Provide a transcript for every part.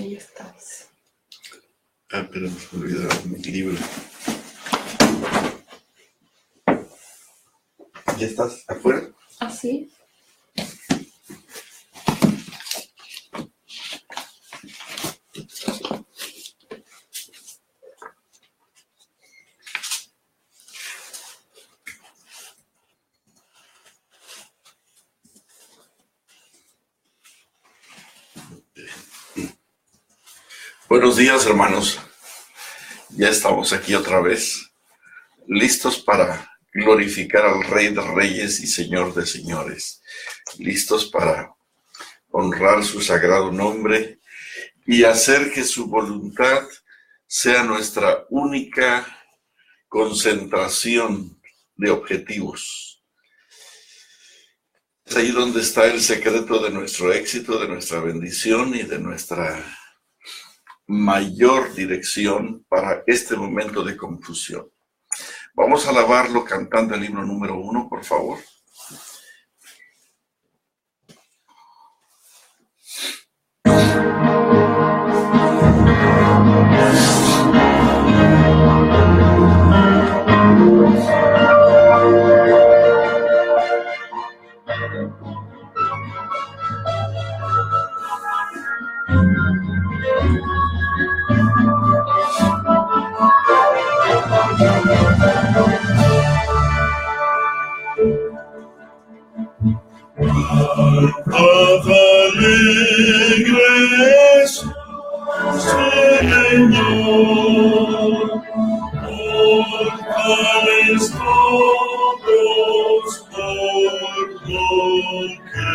ahí estás. Pero me olvidó mi libro. ¿Ya estás afuera? ¿Ah, sí? Buenos días, hermanos. Ya estamos aquí otra vez, listos para glorificar al Rey de Reyes y Señor de Señores, listos para honrar su sagrado nombre y hacer que su voluntad sea nuestra única concentración de objetivos. Es ahí donde está el secreto de nuestro éxito, de nuestra bendición y de nuestra mayor dirección para este momento de confusión. Vamos a alabarlo cantando el himno número 1, por favor. Alegres, Señor, mortales todos por lo que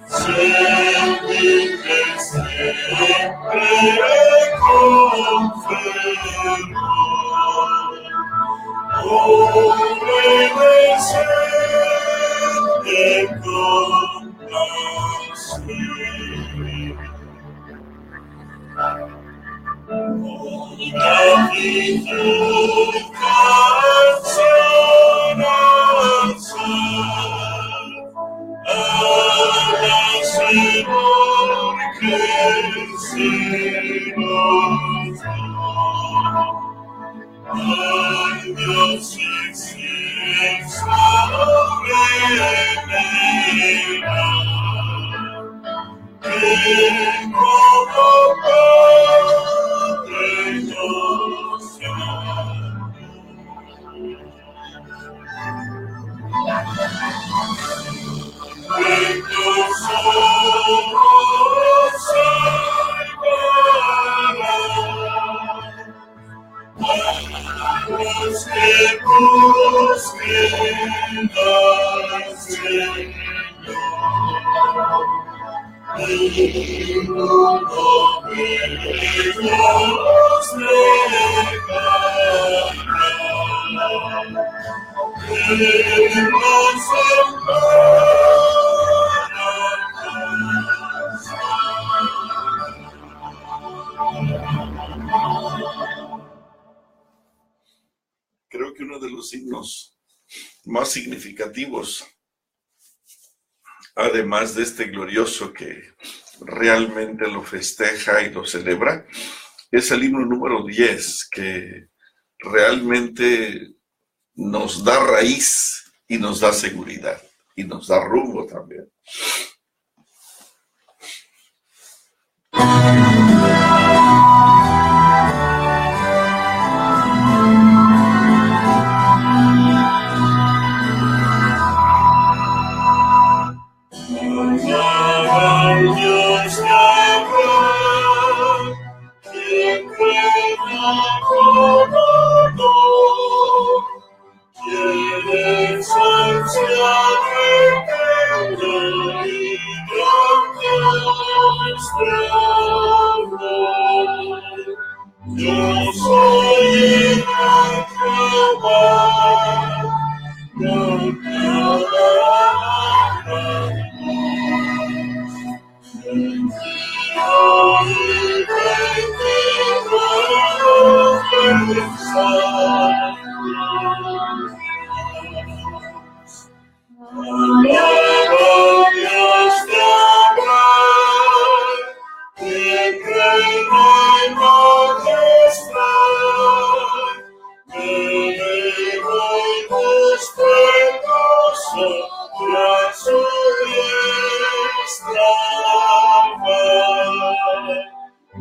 servirte siempre con fervor. Obedecerte con placer. Gratitud, canción alzar, al Señor que se nos da. Años incienso venerar, que como Padre nos amó. Nuestros ojos salvarán los que busquen al Señor. Ninguno de ellos dejará. Él nos Creo que uno de los himnos más significativos, además de este glorioso que realmente lo festeja y lo celebra, es el himno número 10, que realmente nos da raíz y nos da seguridad y nos da rumbo también. Dios de Abraham, quien reina como no, quien es anciano eterno y grande nuestro amor. Yo soy el Jehová, no te alabaré.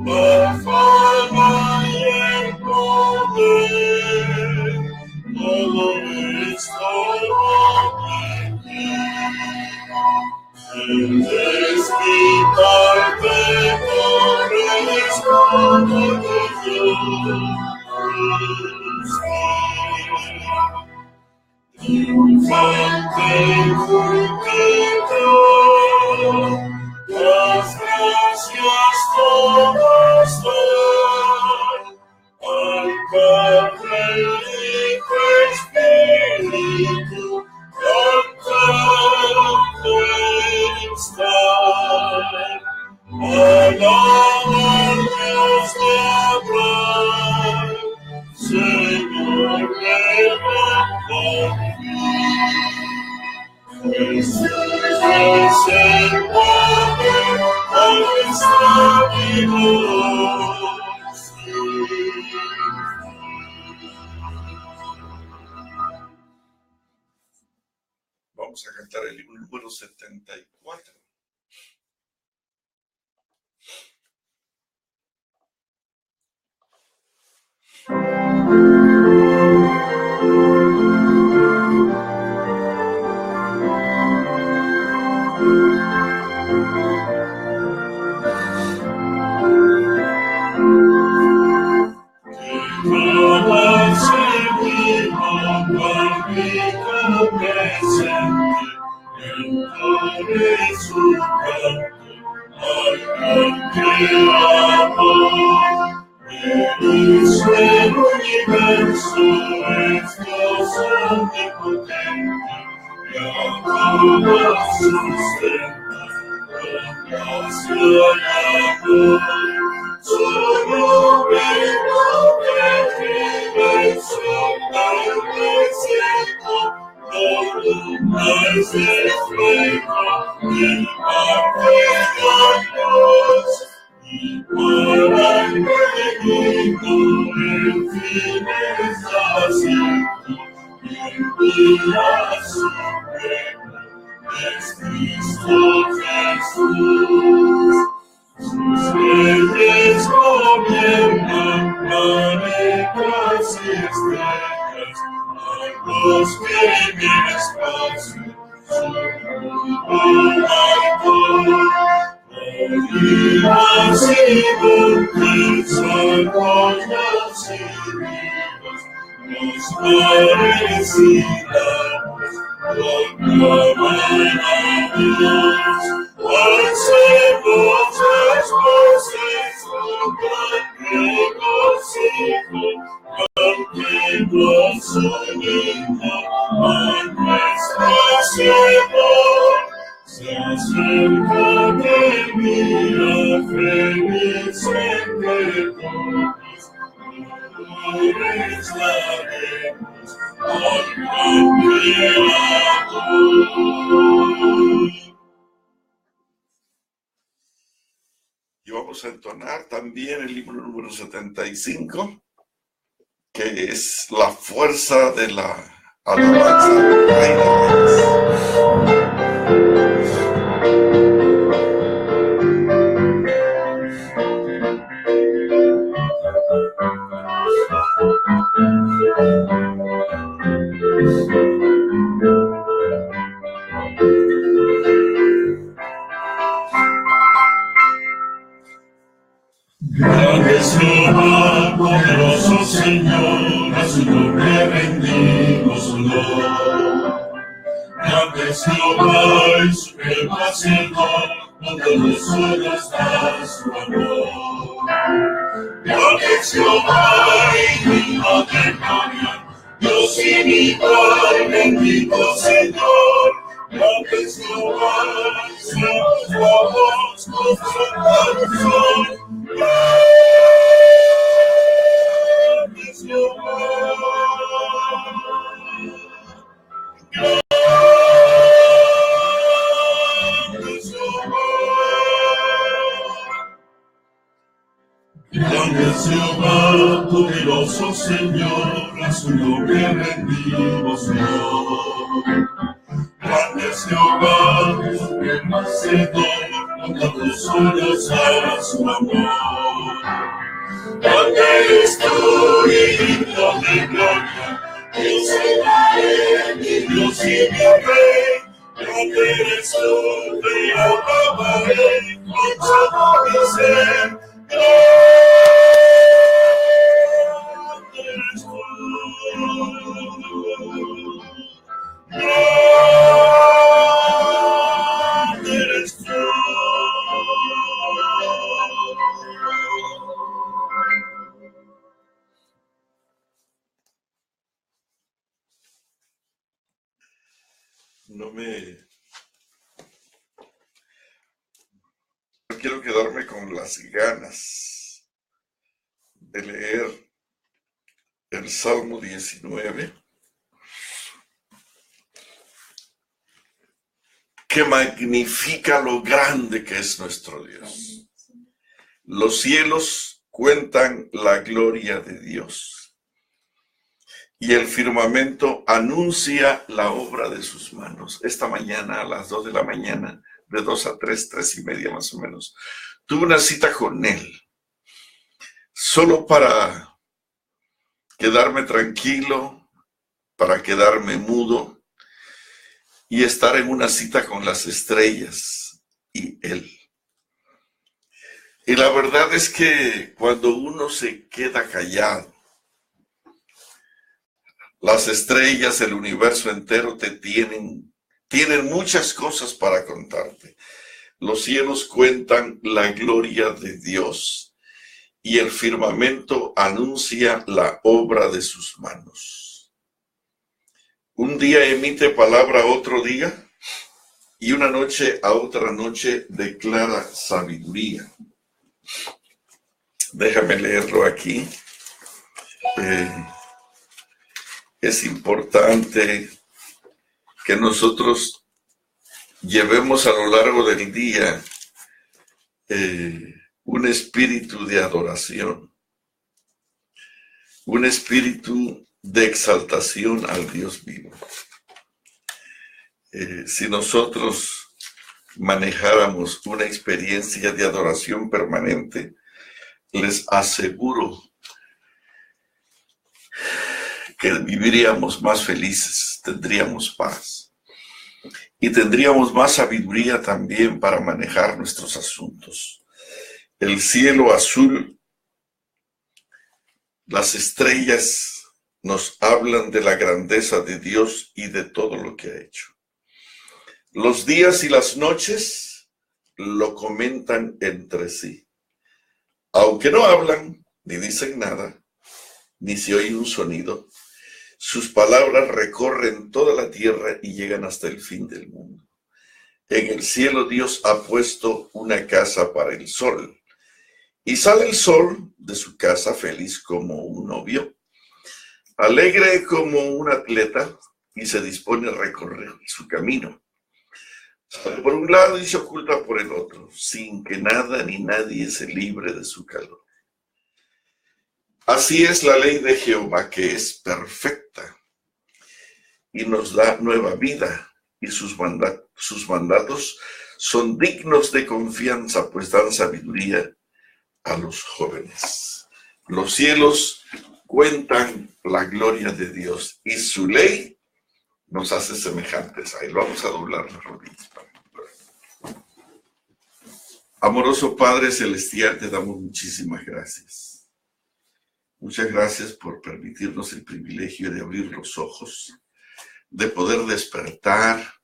la fama y el poder, todo esto aquí. El desquitar pecadores como Dios. Triunfante multitud, las gracias todas dan al Padre, Hijo, Espíritu, cantando están. Alaba al Dios de Abraham, Señor de Jesús es el poder, nuestra Dios. Vamos a cantar el libro número 74. El universo es Dios omnipotente, y a todos sustenta con gracia y amor. Solo vengo que dimensión del desierto, columnas de fuego y martillos. Y para el peregrino el fin es acierto, y envía su reino, es Cristo Jesús. Sus reyes gobiernan planetas y estrellas, a los que en el espacio su rumbo marcó. Olivas y montes, arroyos y ríos, los mares y lagos, proclaman a Dios. Alcemos las voces con regocijo, cantemos su himno a nuestro Señor. Se acerca de mí feliz entre todos, flores daremos al gran Creador. Y vamos a entonar también el libro número 75, que es la fuerza de la alabanza del Rey de Reyes. Grande es Jehová, poderoso Señor, a su nombre rendimos honor. Grande es Jehová, el supremo Hacedor, poderoso nos da su amor. Grande es Jehová y digno de gloria, Dios sin igual, bendito Señor. Grande es Jehová, seamos vamos con su corazón. Grande es Jehová, grande es Jehová, grande es Jehová, poderoso Señor, a su nombre rendimos honor. Grande es Jehová, el Hacedor, con todos solos a su amor. grande eres tú y digno de gloria. Enseñaré mi Dios y mi Rey. Grande eres tú, te alabaré con todo mi ser. Grande eres tú. Grande eres tú. No quiero quedarme con las ganas de leer el Salmo 19, que magnifica lo grande que es nuestro Dios. Los cielos cuentan la gloria de Dios, y el firmamento anuncia la obra de sus manos. Esta mañana, a las 2 de la mañana, de 2 a 3, 3 y media más o menos, tuve una cita con él, solo para quedarme tranquilo, para quedarme mudo y estar en una cita con las estrellas y él. Y la verdad es que cuando uno se queda callado, las estrellas, el universo entero tienen muchas cosas para contarte. Los cielos cuentan la gloria de Dios y el firmamento anuncia la obra de sus manos. Un día emite palabra a otro día y una noche a otra noche declara sabiduría. Déjame leerlo aquí. Es importante que nosotros llevemos a lo largo del día un espíritu de adoración, un espíritu de exaltación al Dios vivo. Si nosotros manejáramos una experiencia de adoración permanente, les aseguro que viviríamos más felices, tendríamos paz y tendríamos más sabiduría también para manejar nuestros asuntos. El cielo azul, las estrellas nos hablan de la grandeza de Dios y de todo lo que ha hecho. Los días y las noches lo comentan entre sí. Aunque no hablan, ni dicen nada, ni se oye un sonido, sus palabras recorren toda la tierra y llegan hasta el fin del mundo. En el cielo Dios ha puesto una casa para el sol, y sale el sol de su casa feliz como un novio, alegre como un atleta, y se dispone a recorrer su camino. Sale por un lado y se oculta por el otro, sin que nada ni nadie se libre de su calor. Así es la ley de Jehová, que es perfecta y nos da nueva vida, y sus mandatos son dignos de confianza, pues dan sabiduría a los jóvenes. Los cielos cuentan la gloria de Dios y su ley nos hace semejantes a él. Vamos a doblar las rodillas. Amoroso Padre Celestial, te damos muchísimas gracias. Muchas gracias por permitirnos el privilegio de abrir los ojos, de poder despertar,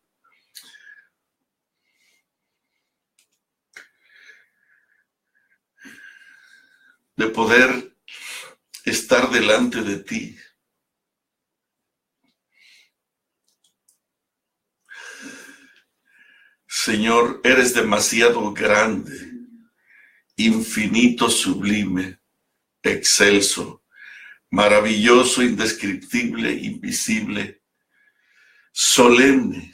de poder estar delante de ti. Señor, eres demasiado grande, infinito, sublime, excelso, maravilloso, indescriptible, invisible, solemne.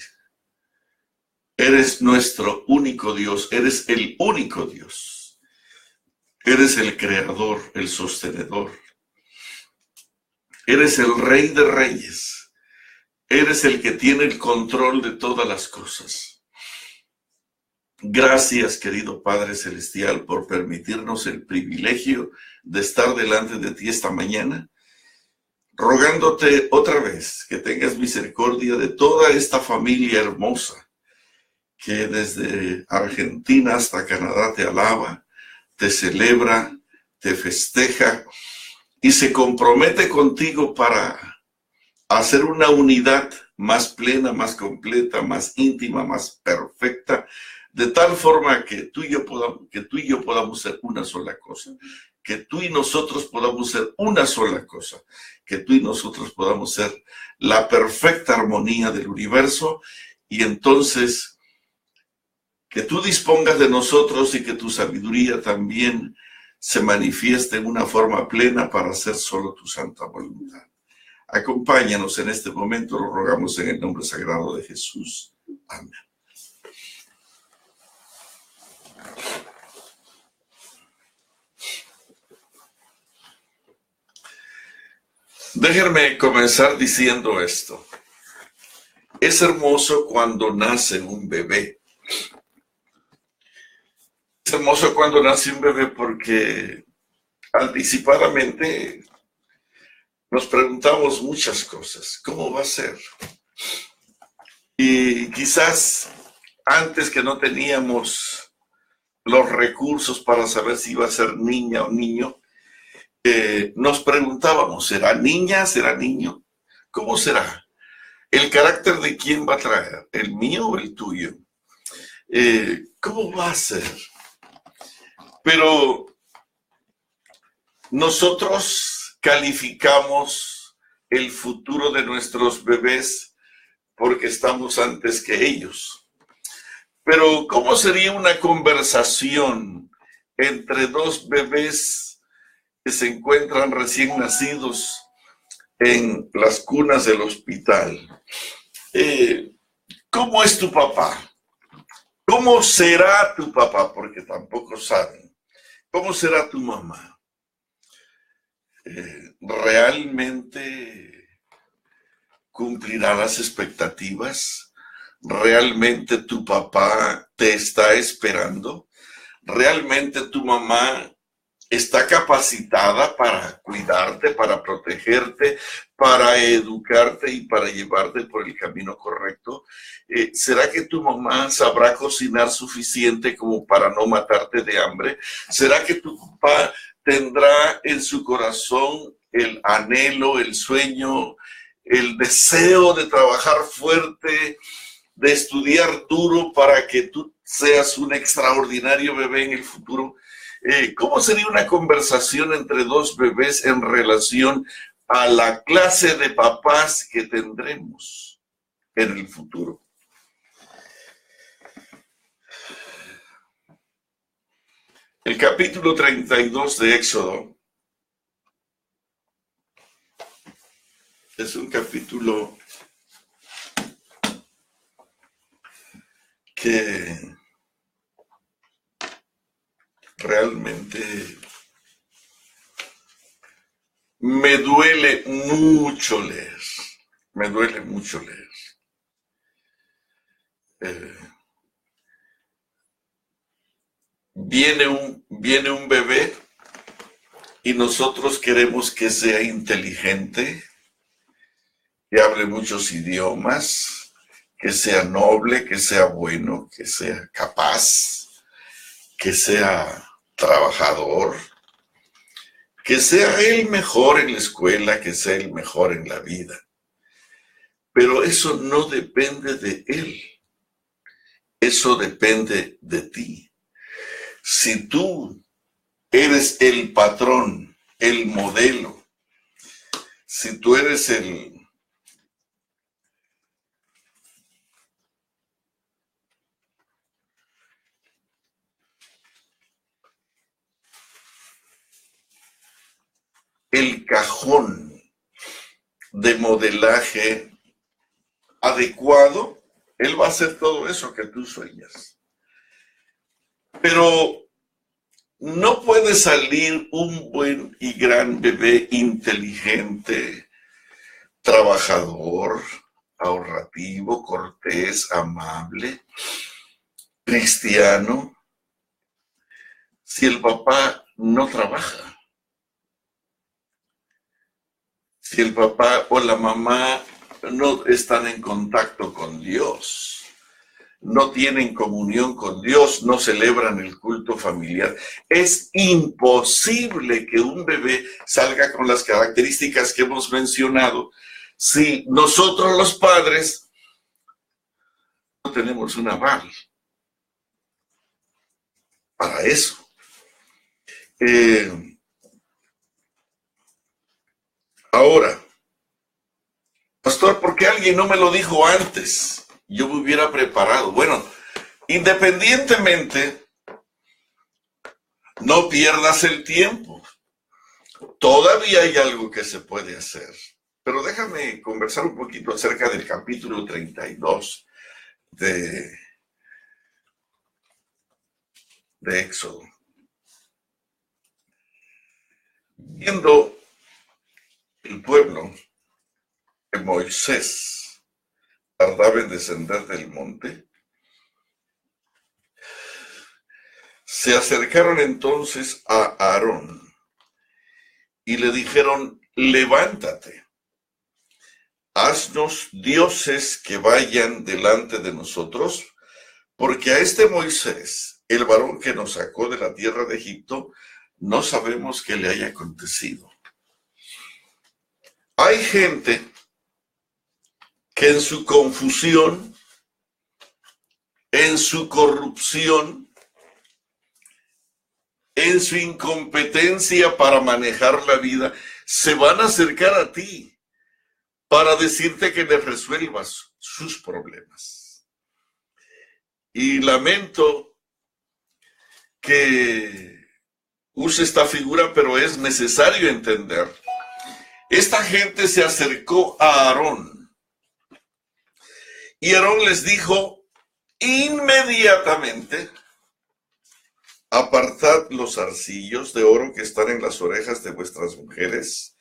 Eres nuestro único Dios, eres el único Dios. Eres el creador, el sostenedor. Eres el Rey de Reyes. Eres el que tiene el control de todas las cosas. Gracias, querido Padre Celestial, por permitirnos el privilegio de estar delante de ti esta mañana, rogándote otra vez que tengas misericordia de toda esta familia hermosa que desde Argentina hasta Canadá te alaba, te celebra, te festeja y se compromete contigo para hacer una unidad más plena, más completa, más íntima, más perfecta, de tal forma que tú y yo podamos ser una sola cosa, que tú y nosotros podamos ser una sola cosa, que tú y nosotros podamos ser la perfecta armonía del universo, y entonces que tú dispongas de nosotros y que tu sabiduría también se manifieste en una forma plena para hacer solo tu santa voluntad. Acompáñanos en este momento, lo rogamos en el nombre sagrado de Jesús. Amén. Déjenme comenzar diciendo esto. Es hermoso cuando nace un bebé. Es hermoso cuando nace un bebé porque anticipadamente nos preguntamos muchas cosas. ¿Cómo va a ser? Y quizás antes, que no teníamos los recursos para saber si iba a ser niña o niño, nos preguntábamos, ¿será niña? ¿Será niño? ¿Cómo será? ¿El carácter de quién va a traer? ¿El mío o el tuyo? ¿Cómo va a ser? Pero nosotros calificamos el futuro de nuestros bebés porque estamos antes que ellos. Pero ¿cómo sería una conversación entre dos bebés que se encuentran recién nacidos en las cunas del hospital? ¿Cómo es tu papá? ¿Cómo será tu papá? Porque tampoco saben. ¿Cómo será tu mamá? ¿Realmente cumplirá las expectativas? ¿Realmente tu papá te está esperando? ¿Realmente tu mamá está capacitada para cuidarte, para protegerte, para educarte y para llevarte por el camino correcto? ¿Será que tu mamá sabrá cocinar suficiente como para no matarte de hambre? ¿Será que tu papá tendrá en su corazón el anhelo, el sueño, el deseo de trabajar fuerte, de estudiar duro para que tú seas un extraordinario bebé en el futuro? ¿Cómo sería una conversación entre dos bebés en relación a la clase de papás que tendremos en el futuro? El capítulo 32 de Éxodo es un capítulo que realmente me duele mucho leer. Me duele mucho leer. Viene un bebé y nosotros queremos que sea inteligente, que hable muchos idiomas, que sea noble, que sea bueno, que sea capaz, que sea trabajador, que sea el mejor en la escuela, que sea el mejor en la vida. Pero eso no depende de él. Eso depende de ti. Si tú eres el patrón, el modelo, si tú eres el cajón de modelaje adecuado, él va a hacer todo eso que tú sueñas. Pero no puede salir un buen y gran bebé inteligente, trabajador, ahorrativo, cortés, amable, cristiano si el papá no trabaja? Si el papá o la mamá no están en contacto con Dios, no tienen comunión con Dios, no celebran el culto familiar, es imposible que un bebé salga con las características que hemos mencionado si nosotros los padres no tenemos un aval para eso. Ahora, pastor, ¿por qué alguien no me lo dijo antes? Yo me hubiera preparado. Bueno, independientemente, no pierdas el tiempo. Todavía hay algo que se puede hacer. Pero déjame conversar un poquito acerca del capítulo 32 de Éxodo. Viendo el pueblo que Moisés tardaba en descender del monte, se acercaron entonces a Aarón y le dijeron: levántate, haznos dioses que vayan delante de nosotros, porque a este Moisés, el varón que nos sacó de la tierra de Egipto, no sabemos qué le haya acontecido. Hay gente que en su confusión, en su corrupción, en su incompetencia para manejar la vida, se van a acercar a ti para decirte que les resuelvas sus problemas. Y lamento que use esta figura, pero es necesario entender. Esta gente se acercó a Aarón y Aarón les dijo inmediatamente: apartad los zarcillos de oro que están en las orejas de vuestras mujeres,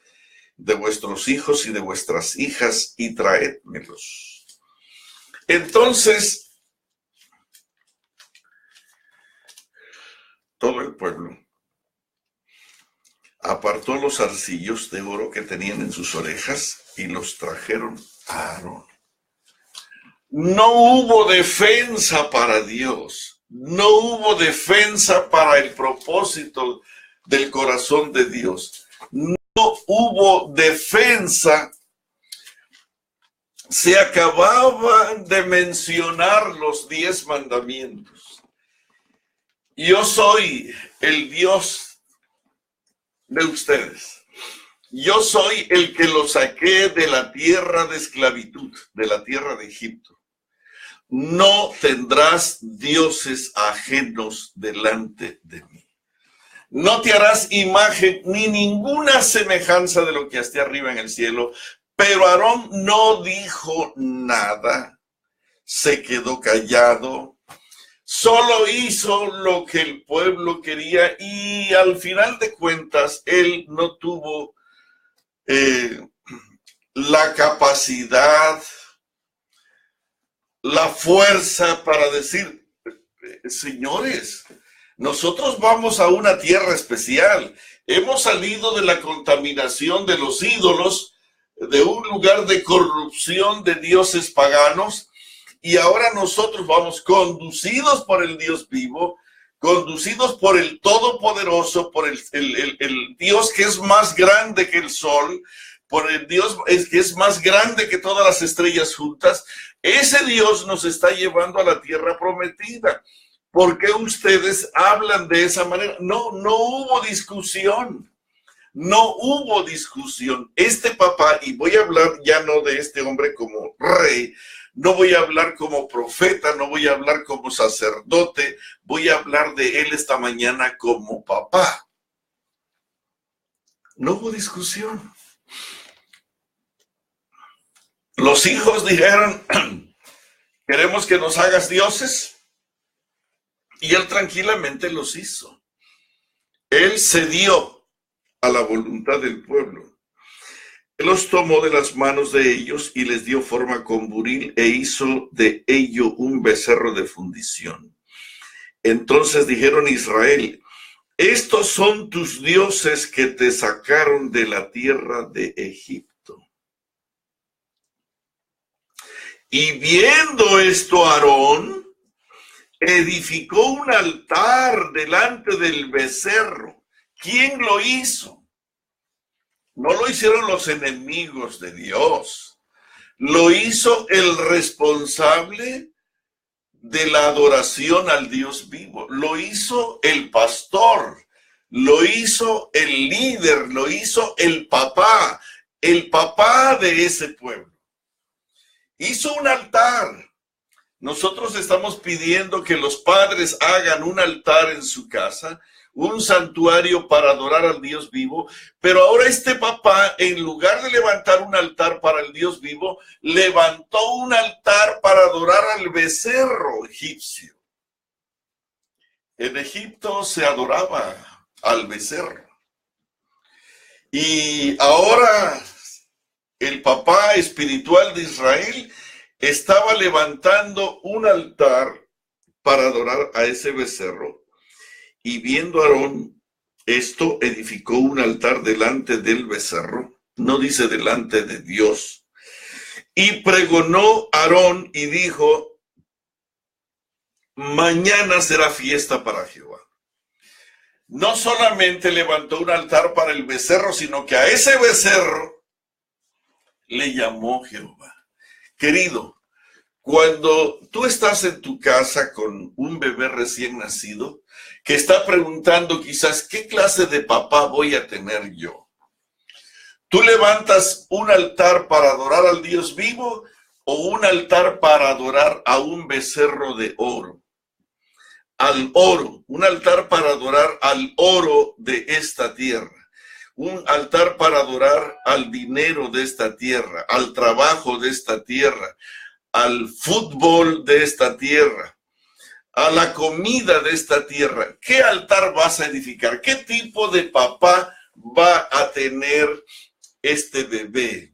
de vuestros hijos y de vuestras hijas, y traédmelos. Entonces, todo el pueblo apartó los zarcillos de oro que tenían en sus orejas y los trajeron a Aarón. No hubo defensa para Dios, no hubo defensa para el propósito del corazón de Dios, no hubo defensa. Se acababan de mencionar los 10 mandamientos. Yo soy el Dios de ustedes. Yo soy el que los saqué de la tierra de esclavitud, de la tierra de Egipto. No tendrás dioses ajenos delante de mí. No te harás imagen ni ninguna semejanza de lo que esté arriba en el cielo. Pero Aarón no dijo nada, se quedó callado. Solo hizo lo que el pueblo quería y al final de cuentas él no tuvo la capacidad, la fuerza para decir: señores, nosotros vamos a una tierra especial. Hemos salido de la contaminación de los ídolos, de un lugar de corrupción de dioses paganos. Y ahora nosotros vamos conducidos por el Dios vivo, conducidos por el Todopoderoso, por el Dios que es más grande que el sol, por el Dios que es más grande que todas las estrellas juntas. Ese Dios nos está llevando a la tierra prometida. ¿Por qué ustedes hablan de esa manera? No hubo discusión. No hubo discusión. Este papá, y voy a hablar ya no de este hombre como rey, no voy a hablar como profeta, no voy a hablar como sacerdote, voy a hablar de él esta mañana como papá. No hubo discusión. Los hijos dijeron: queremos que nos hagas dioses. Y él tranquilamente los hizo. Él cedió a la voluntad del pueblo. Él los tomó de las manos de ellos y les dio forma con buril e hizo de ello un becerro de fundición. Entonces dijeron Israel: estos son tus dioses que te sacaron de la tierra de Egipto. Y viendo esto, Aarón edificó un altar delante del becerro. ¿Quién lo hizo? No lo hicieron los enemigos de Dios. Lo hizo el responsable de la adoración al Dios vivo. Lo hizo el pastor, lo hizo el líder, lo hizo el papá de ese pueblo. Hizo un altar. Nosotros estamos pidiendo que los padres hagan un altar en su casa, un santuario para adorar al Dios vivo, pero ahora este papá, en lugar de levantar un altar para el Dios vivo, levantó un altar para adorar al becerro egipcio. En Egipto se adoraba al becerro. Y ahora el papá espiritual de Israel estaba levantando un altar para adorar a ese becerro. Y viendo Aarón esto, edificó un altar delante del becerro, no dice delante de Dios. Y pregonó Aarón y dijo: mañana será fiesta para Jehová. No solamente levantó un altar para el becerro, sino que a ese becerro le llamó Jehová. Querido, cuando tú estás en tu casa con un bebé recién nacido, que está preguntando quizás, ¿qué clase de papá voy a tener yo? ¿Tú levantas un altar para adorar al Dios vivo o un altar para adorar a un becerro de oro? Al oro, un altar para adorar al oro de esta tierra. Un altar para adorar al dinero de esta tierra, al trabajo de esta tierra, al fútbol de esta tierra, a la comida de esta tierra. ¿Qué altar vas a edificar? ¿Qué tipo de papá va a tener este bebé?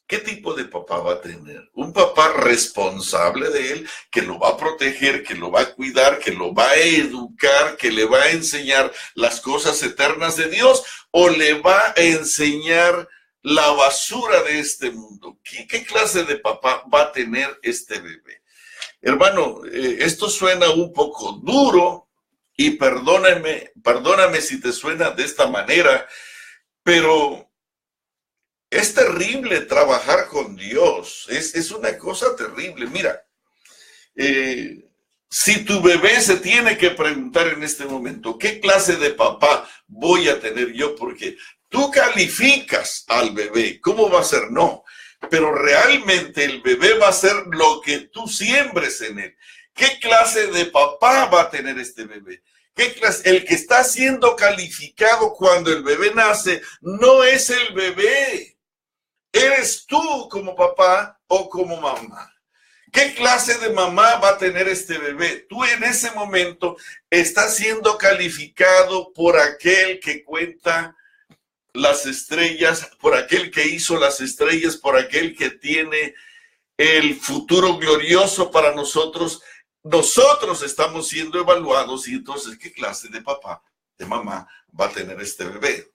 ¿Qué tipo de papá va a tener? Un papá responsable de él, que lo va a proteger, que lo va a cuidar, que lo va a educar, que le va a enseñar las cosas eternas de Dios, o le va a enseñar la basura de este mundo. ¿Qué clase de papá va a tener este bebé? Hermano, esto suena un poco duro y perdóname si te suena de esta manera, pero es terrible trabajar con Dios. Es una cosa terrible. Mira, si tu bebé se tiene que preguntar en este momento, ¿qué clase de papá voy a tener yo? Porque tú calificas al bebé. ¿Cómo va a ser? No. Pero realmente el bebé va a ser lo que tú siembres en él. ¿Qué clase de papá va a tener este bebé? ¿Qué clase? El que está siendo calificado cuando el bebé nace no es el bebé. ¿Eres tú como papá o como mamá? ¿Qué clase de mamá va a tener este bebé? Tú en ese momento estás siendo calificado por aquel que cuenta las estrellas, por aquel que hizo las estrellas, por aquel que tiene el futuro glorioso para nosotros. Nosotros estamos siendo evaluados y entonces, ¿qué clase de papá, de mamá va a tener este bebé?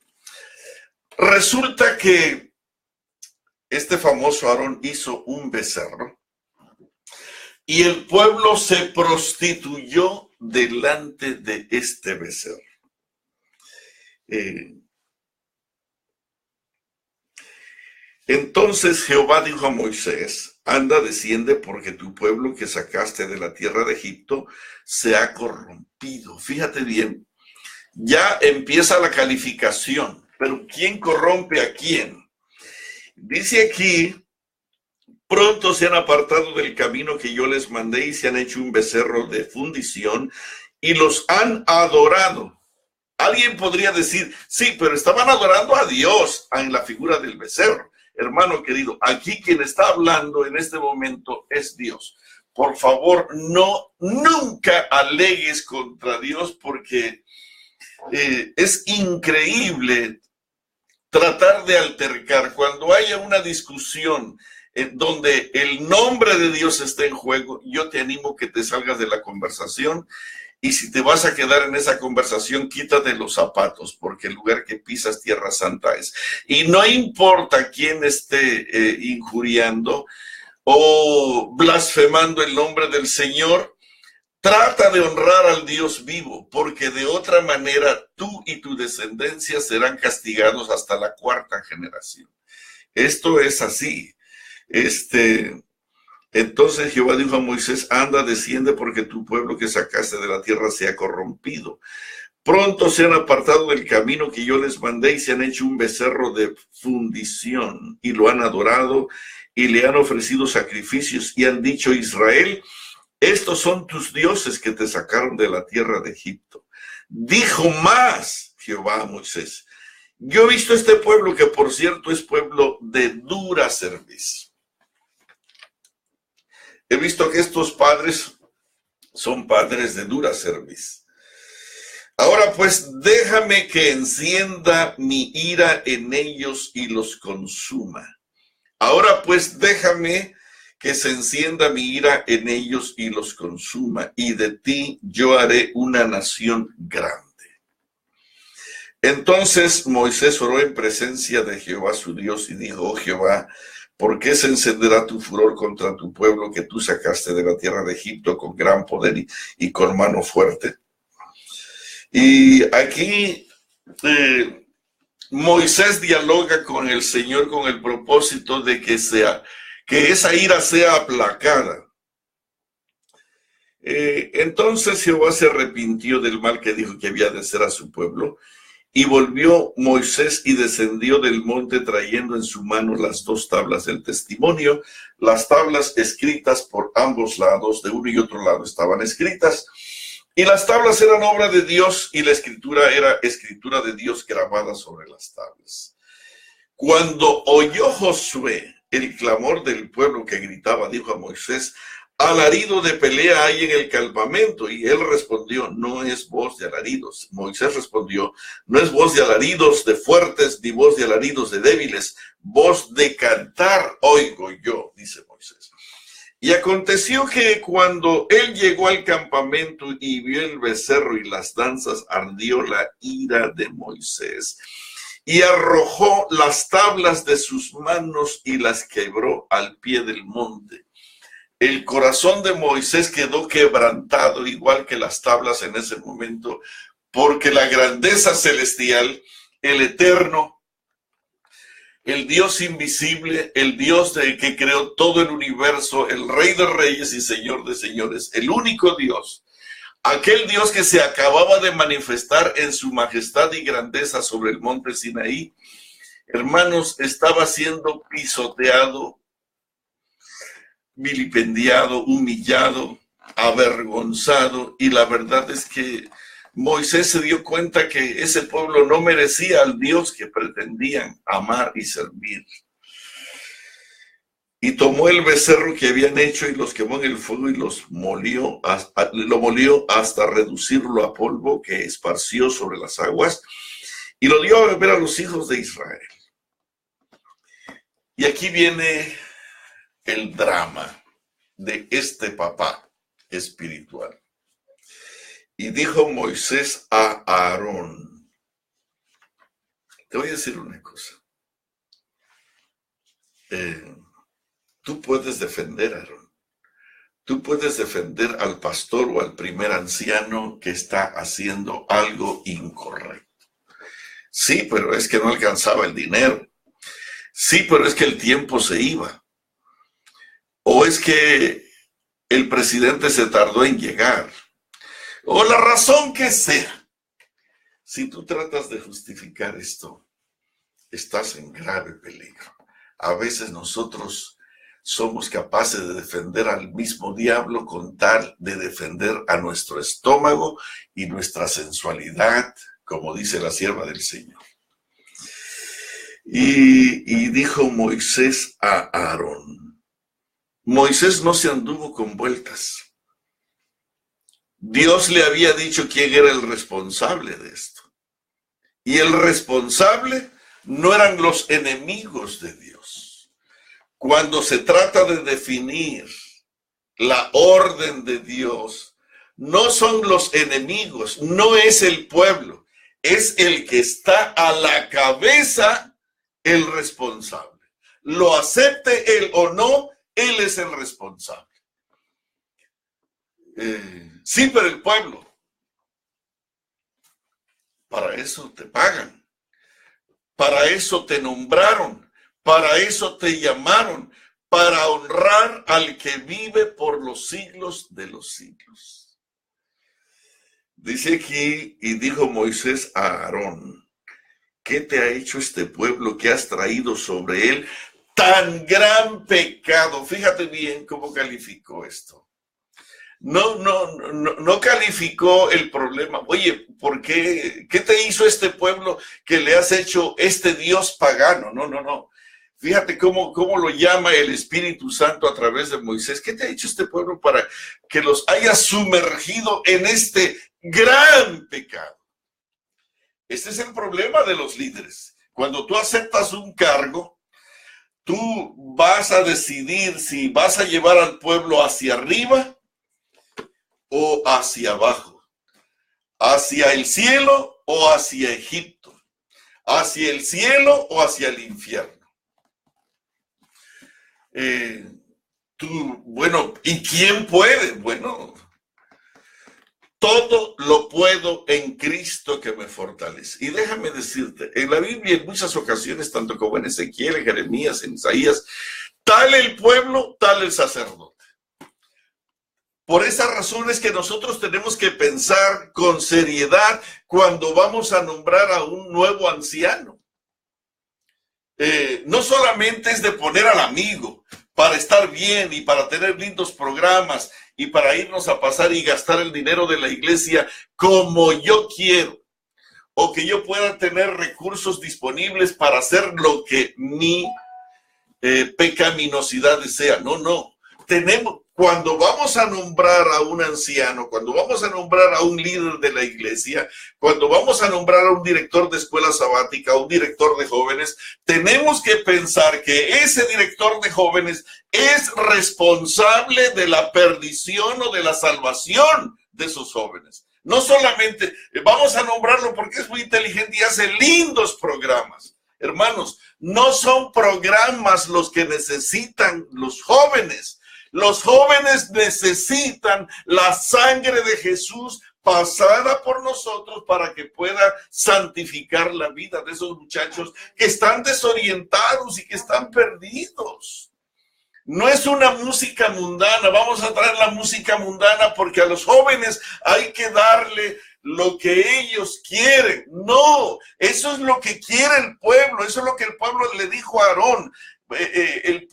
Resulta que este famoso Aarón hizo un becerro y el pueblo se prostituyó delante de este becerro. Entonces Jehová dijo a Moisés: anda, desciende, porque tu pueblo que sacaste de la tierra de Egipto se ha corrompido. Fíjate bien, ya empieza la calificación, pero ¿quién corrompe a quién? Dice aquí: pronto se han apartado del camino que yo les mandé y se han hecho un becerro de fundición y los han adorado. Alguien podría decir, sí, pero estaban adorando a Dios en la figura del becerro. Hermano querido, aquí quien está hablando en este momento es Dios. Por favor, nunca alegues contra Dios, porque es increíble tratar de altercar cuando haya una discusión donde el nombre de Dios está en juego. Yo te animo que te salgas de la conversación Y si te vas a quedar en esa conversación, quítate los zapatos, porque el lugar que pisas tierra santa es. Y no importa quién esté injuriando o blasfemando el nombre del Señor, trata de honrar al Dios vivo, porque de otra manera tú y tu descendencia serán castigados hasta la 4ª generación. Esto es así. Entonces Jehová dijo a Moisés: anda, desciende, porque tu pueblo que sacaste de la tierra se ha corrompido. Pronto se han apartado del camino que yo les mandé y se han hecho un becerro de fundición y lo han adorado y le han ofrecido sacrificios y han dicho: Israel, estos son tus dioses que te sacaron de la tierra de Egipto. Dijo más Jehová a Moisés: yo he visto este pueblo, que por cierto es pueblo de dura cerviz. He visto que estos padres son padres de dura cerviz. Ahora pues, déjame que encienda mi ira en ellos y los consuma. Ahora pues, déjame que se encienda mi ira en ellos y los consuma, y de ti yo haré una nación grande. Entonces Moisés oró en presencia de Jehová su Dios y dijo: oh Jehová, ¿por qué se encenderá tu furor contra tu pueblo que tú sacaste de la tierra de Egipto con gran poder y con mano fuerte? Y aquí Moisés dialoga con el Señor con el propósito de que esa ira sea aplacada. Entonces Jehová se arrepintió del mal que dijo que había de hacer a su pueblo. Y volvió Moisés y descendió del monte trayendo en su mano las 2 tablas del testimonio, las tablas escritas por ambos lados, de uno y otro lado estaban escritas, y las tablas eran obra de Dios y la escritura era escritura de Dios grabada sobre las tablas. Cuando oyó Josué el clamor del pueblo que gritaba, dijo a Moisés: alarido de pelea hay en el campamento. Y él respondió: no es voz de alaridos. Moisés respondió: no es voz de alaridos de fuertes, ni voz de alaridos de débiles, voz de cantar oigo yo, dice Moisés. Y aconteció que cuando él llegó al campamento y vio el becerro y las danzas, ardió la ira de Moisés, y arrojó las tablas de sus manos y las quebró al pie del monte. El corazón de Moisés quedó quebrantado, igual que las tablas en ese momento, porque la grandeza celestial, el eterno, el Dios invisible, el Dios que creó todo el universo, el Rey de Reyes y Señor de Señores, el único Dios, aquel Dios que se acababa de manifestar en su majestad y grandeza sobre el monte Sinaí, hermanos, estaba siendo pisoteado, vilipendiado, humillado, avergonzado, y la verdad es que Moisés se dio cuenta que ese pueblo no merecía al Dios que pretendían amar y servir. Y tomó el becerro que habían hecho y los quemó en el fuego y lo molió hasta reducirlo a polvo, que esparció sobre las aguas, y lo dio a beber a los hijos de Israel. Y aquí viene el drama de este papá espiritual. Y dijo Moisés a Aarón: te voy a decir una cosa. Tú puedes defender a Aarón. Tú puedes defender al pastor o al primer anciano que está haciendo algo incorrecto. Sí, pero es que no alcanzaba el dinero. Sí, pero es que el tiempo se iba. O es que el presidente se tardó en llegar. O la razón que sea. Si tú tratas de justificar esto, estás en grave peligro. A veces nosotros somos capaces de defender al mismo diablo con tal de defender a nuestro estómago y nuestra sensualidad, como dice la sierva del Señor. Y dijo Moisés a Aarón. Moisés no se anduvo con vueltas. Dios le había dicho quién era el responsable de esto. Y el responsable no eran los enemigos de Dios. Cuando se trata de definir la orden de Dios, no son los enemigos, no es el pueblo, es el que está a la cabeza el responsable. Lo acepte él o no, él es el responsable. Sí, pero el pueblo, para eso te pagan, para eso te nombraron, para eso te llamaron, para honrar al que vive por los siglos de los siglos. Dice aquí, y dijo Moisés a Aarón: ¿qué te ha hecho este pueblo que has traído sobre él tan gran pecado? Fíjate bien cómo calificó esto. No calificó el problema. Oye, ¿por qué? ¿Qué te hizo este pueblo que le has hecho este Dios pagano? No. Fíjate cómo lo llama el Espíritu Santo a través de Moisés. ¿Qué te ha hecho este pueblo para que los haya sumergido en este gran pecado? Este es el problema de los líderes. Cuando tú aceptas un cargo, tú vas a decidir si vas a llevar al pueblo hacia arriba o hacia abajo, hacia el cielo o hacia Egipto, hacia el cielo o hacia el infierno. Bueno, ¿y quién puede? Bueno, todo lo puedo en Cristo que me fortalece. Y déjame decirte, en la Biblia en muchas ocasiones, tanto como en Ezequiel, en Jeremías, en Isaías, tal el pueblo, tal el sacerdote. Por esa razón es que nosotros tenemos que pensar con seriedad cuando vamos a nombrar a un nuevo anciano. No solamente es de poner al amigo para estar bien y para tener lindos programas y para irnos a pasar y gastar el dinero de la iglesia como yo quiero, o que yo pueda tener recursos disponibles para hacer lo que mi pecaminosidad desea. No. Cuando vamos a nombrar a un anciano, cuando vamos a nombrar a un líder de la iglesia, cuando vamos a nombrar a un director de escuela sabática, a un director de jóvenes, tenemos que pensar que ese director de jóvenes es responsable de la perdición o de la salvación de esos jóvenes. No solamente vamos a nombrarlo porque es muy inteligente y hace lindos programas. Hermanos, no son programas los que necesitan los jóvenes. Los jóvenes necesitan la sangre de Jesús pasada por nosotros para que pueda santificar la vida de esos muchachos que están desorientados y que están perdidos. No es una música mundana. Vamos a traer la música mundana porque a los jóvenes hay que darle lo que ellos quieren. No, eso es lo que quiere el pueblo. Eso es lo que el pueblo le dijo a Aarón.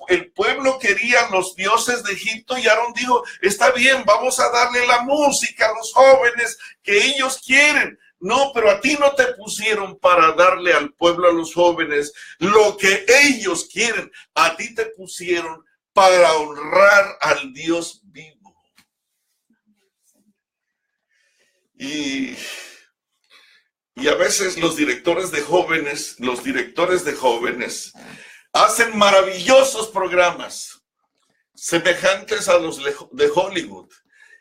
El pueblo quería los dioses de Egipto y Aarón dijo: está bien, vamos a darle la música a los jóvenes que ellos quieren. No, pero a ti no te pusieron para darle al pueblo, a los jóvenes, lo que ellos quieren. A ti te pusieron para honrar al Dios vivo. Y a veces los directores de jóvenes hacen maravillosos programas semejantes a los de Hollywood.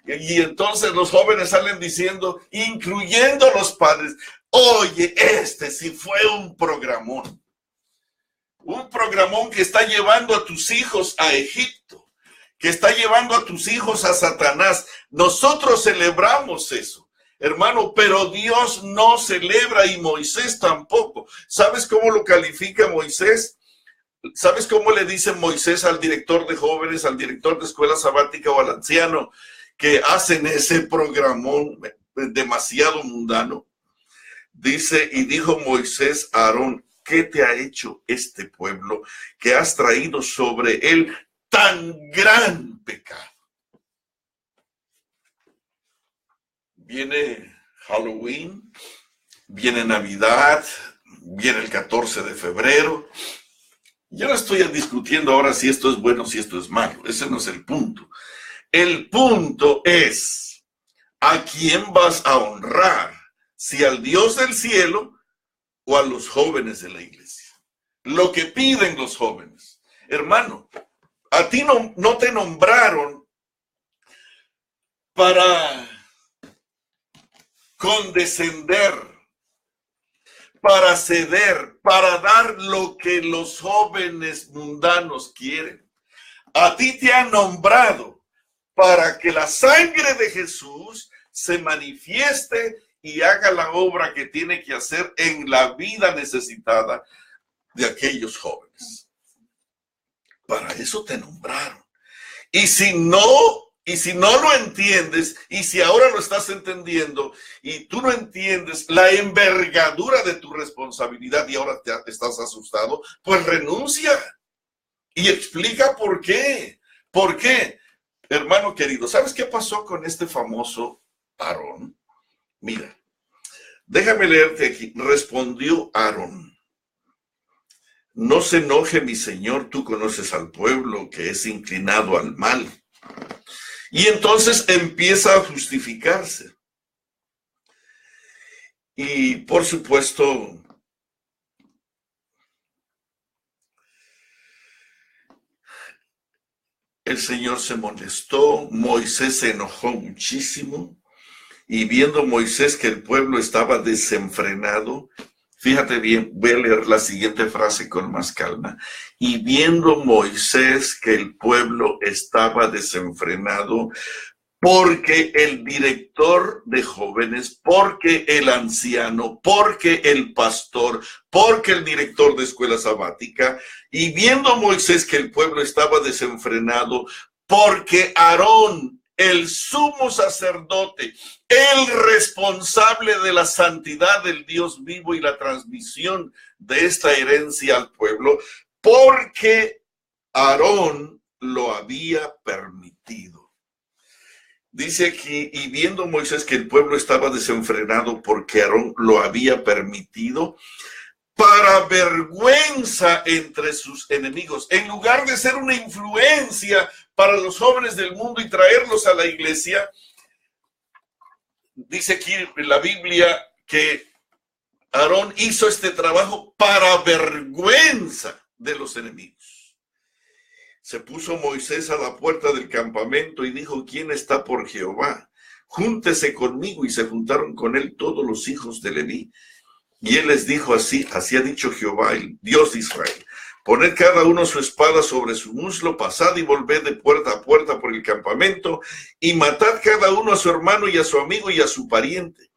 Y entonces los jóvenes salen diciendo, incluyendo los padres: oye, este sí fue un programón. Un programón que está llevando a tus hijos a Egipto, que está llevando a tus hijos a Satanás. Nosotros celebramos eso, hermano, pero Dios no celebra y Moisés tampoco. ¿Sabes cómo lo califica Moisés? ¿Sabes cómo le dice Moisés al director de jóvenes, al director de escuela sabática o al anciano que hacen ese programón demasiado mundano? Dice: y dijo Moisés a Aarón: ¿qué te ha hecho este pueblo que has traído sobre él tan gran pecado? Viene Halloween, viene Navidad, viene el 14 de febrero. Yo no estoy discutiendo ahora si esto es bueno, si esto es malo. Ese no es el punto. El punto es: ¿a quién vas a honrar? ¿Si al Dios del cielo o a los jóvenes de la iglesia? Lo que piden los jóvenes. Hermano, a ti no te nombraron para condescender, para ceder, para dar lo que los jóvenes mundanos quieren. A ti te han nombrado para que la sangre de Jesús se manifieste y haga la obra que tiene que hacer en la vida necesitada de aquellos jóvenes. Para eso te nombraron. Y si no lo entiendes, y si ahora lo estás entendiendo, y tú no entiendes la envergadura de tu responsabilidad y ahora estás asustado, pues renuncia y explica por qué. ¿Por qué? Hermano querido, ¿sabes qué pasó con este famoso Aarón? Mira, déjame leerte aquí. Respondió Aarón: no se enoje mi señor, tú conoces al pueblo que es inclinado al mal. Y entonces empieza a justificarse. Y por supuesto, el Señor se molestó, Moisés se enojó muchísimo, y viendo Moisés que el pueblo estaba desenfrenado, fíjate bien, voy a leer la siguiente frase con más calma. Y viendo Moisés que el pueblo estaba desenfrenado, porque el director de jóvenes, porque el anciano, porque el pastor, porque el director de escuela sabática, y viendo Moisés que el pueblo estaba desenfrenado, porque Aarón, el sumo sacerdote, el responsable de la santidad del Dios vivo y la transmisión de esta herencia al pueblo, porque Aarón lo había permitido. Dice aquí, y viendo Moisés que el pueblo estaba desenfrenado porque Aarón lo había permitido, para vergüenza entre sus enemigos, en lugar de ser una influencia para los jóvenes del mundo y traerlos a la iglesia, dice aquí en la Biblia que Aarón hizo este trabajo para vergüenza de los enemigos. Se puso Moisés a la puerta del campamento y dijo: ¿quién está por Jehová? Júntese conmigo. Y se juntaron con él todos los hijos de Leví. Y él les dijo: así ha dicho Jehová, el Dios de Israel: poned cada uno su espada sobre su muslo, pasad y volved de puerta a puerta por el campamento, y matad cada uno a su hermano y a su amigo y a su pariente.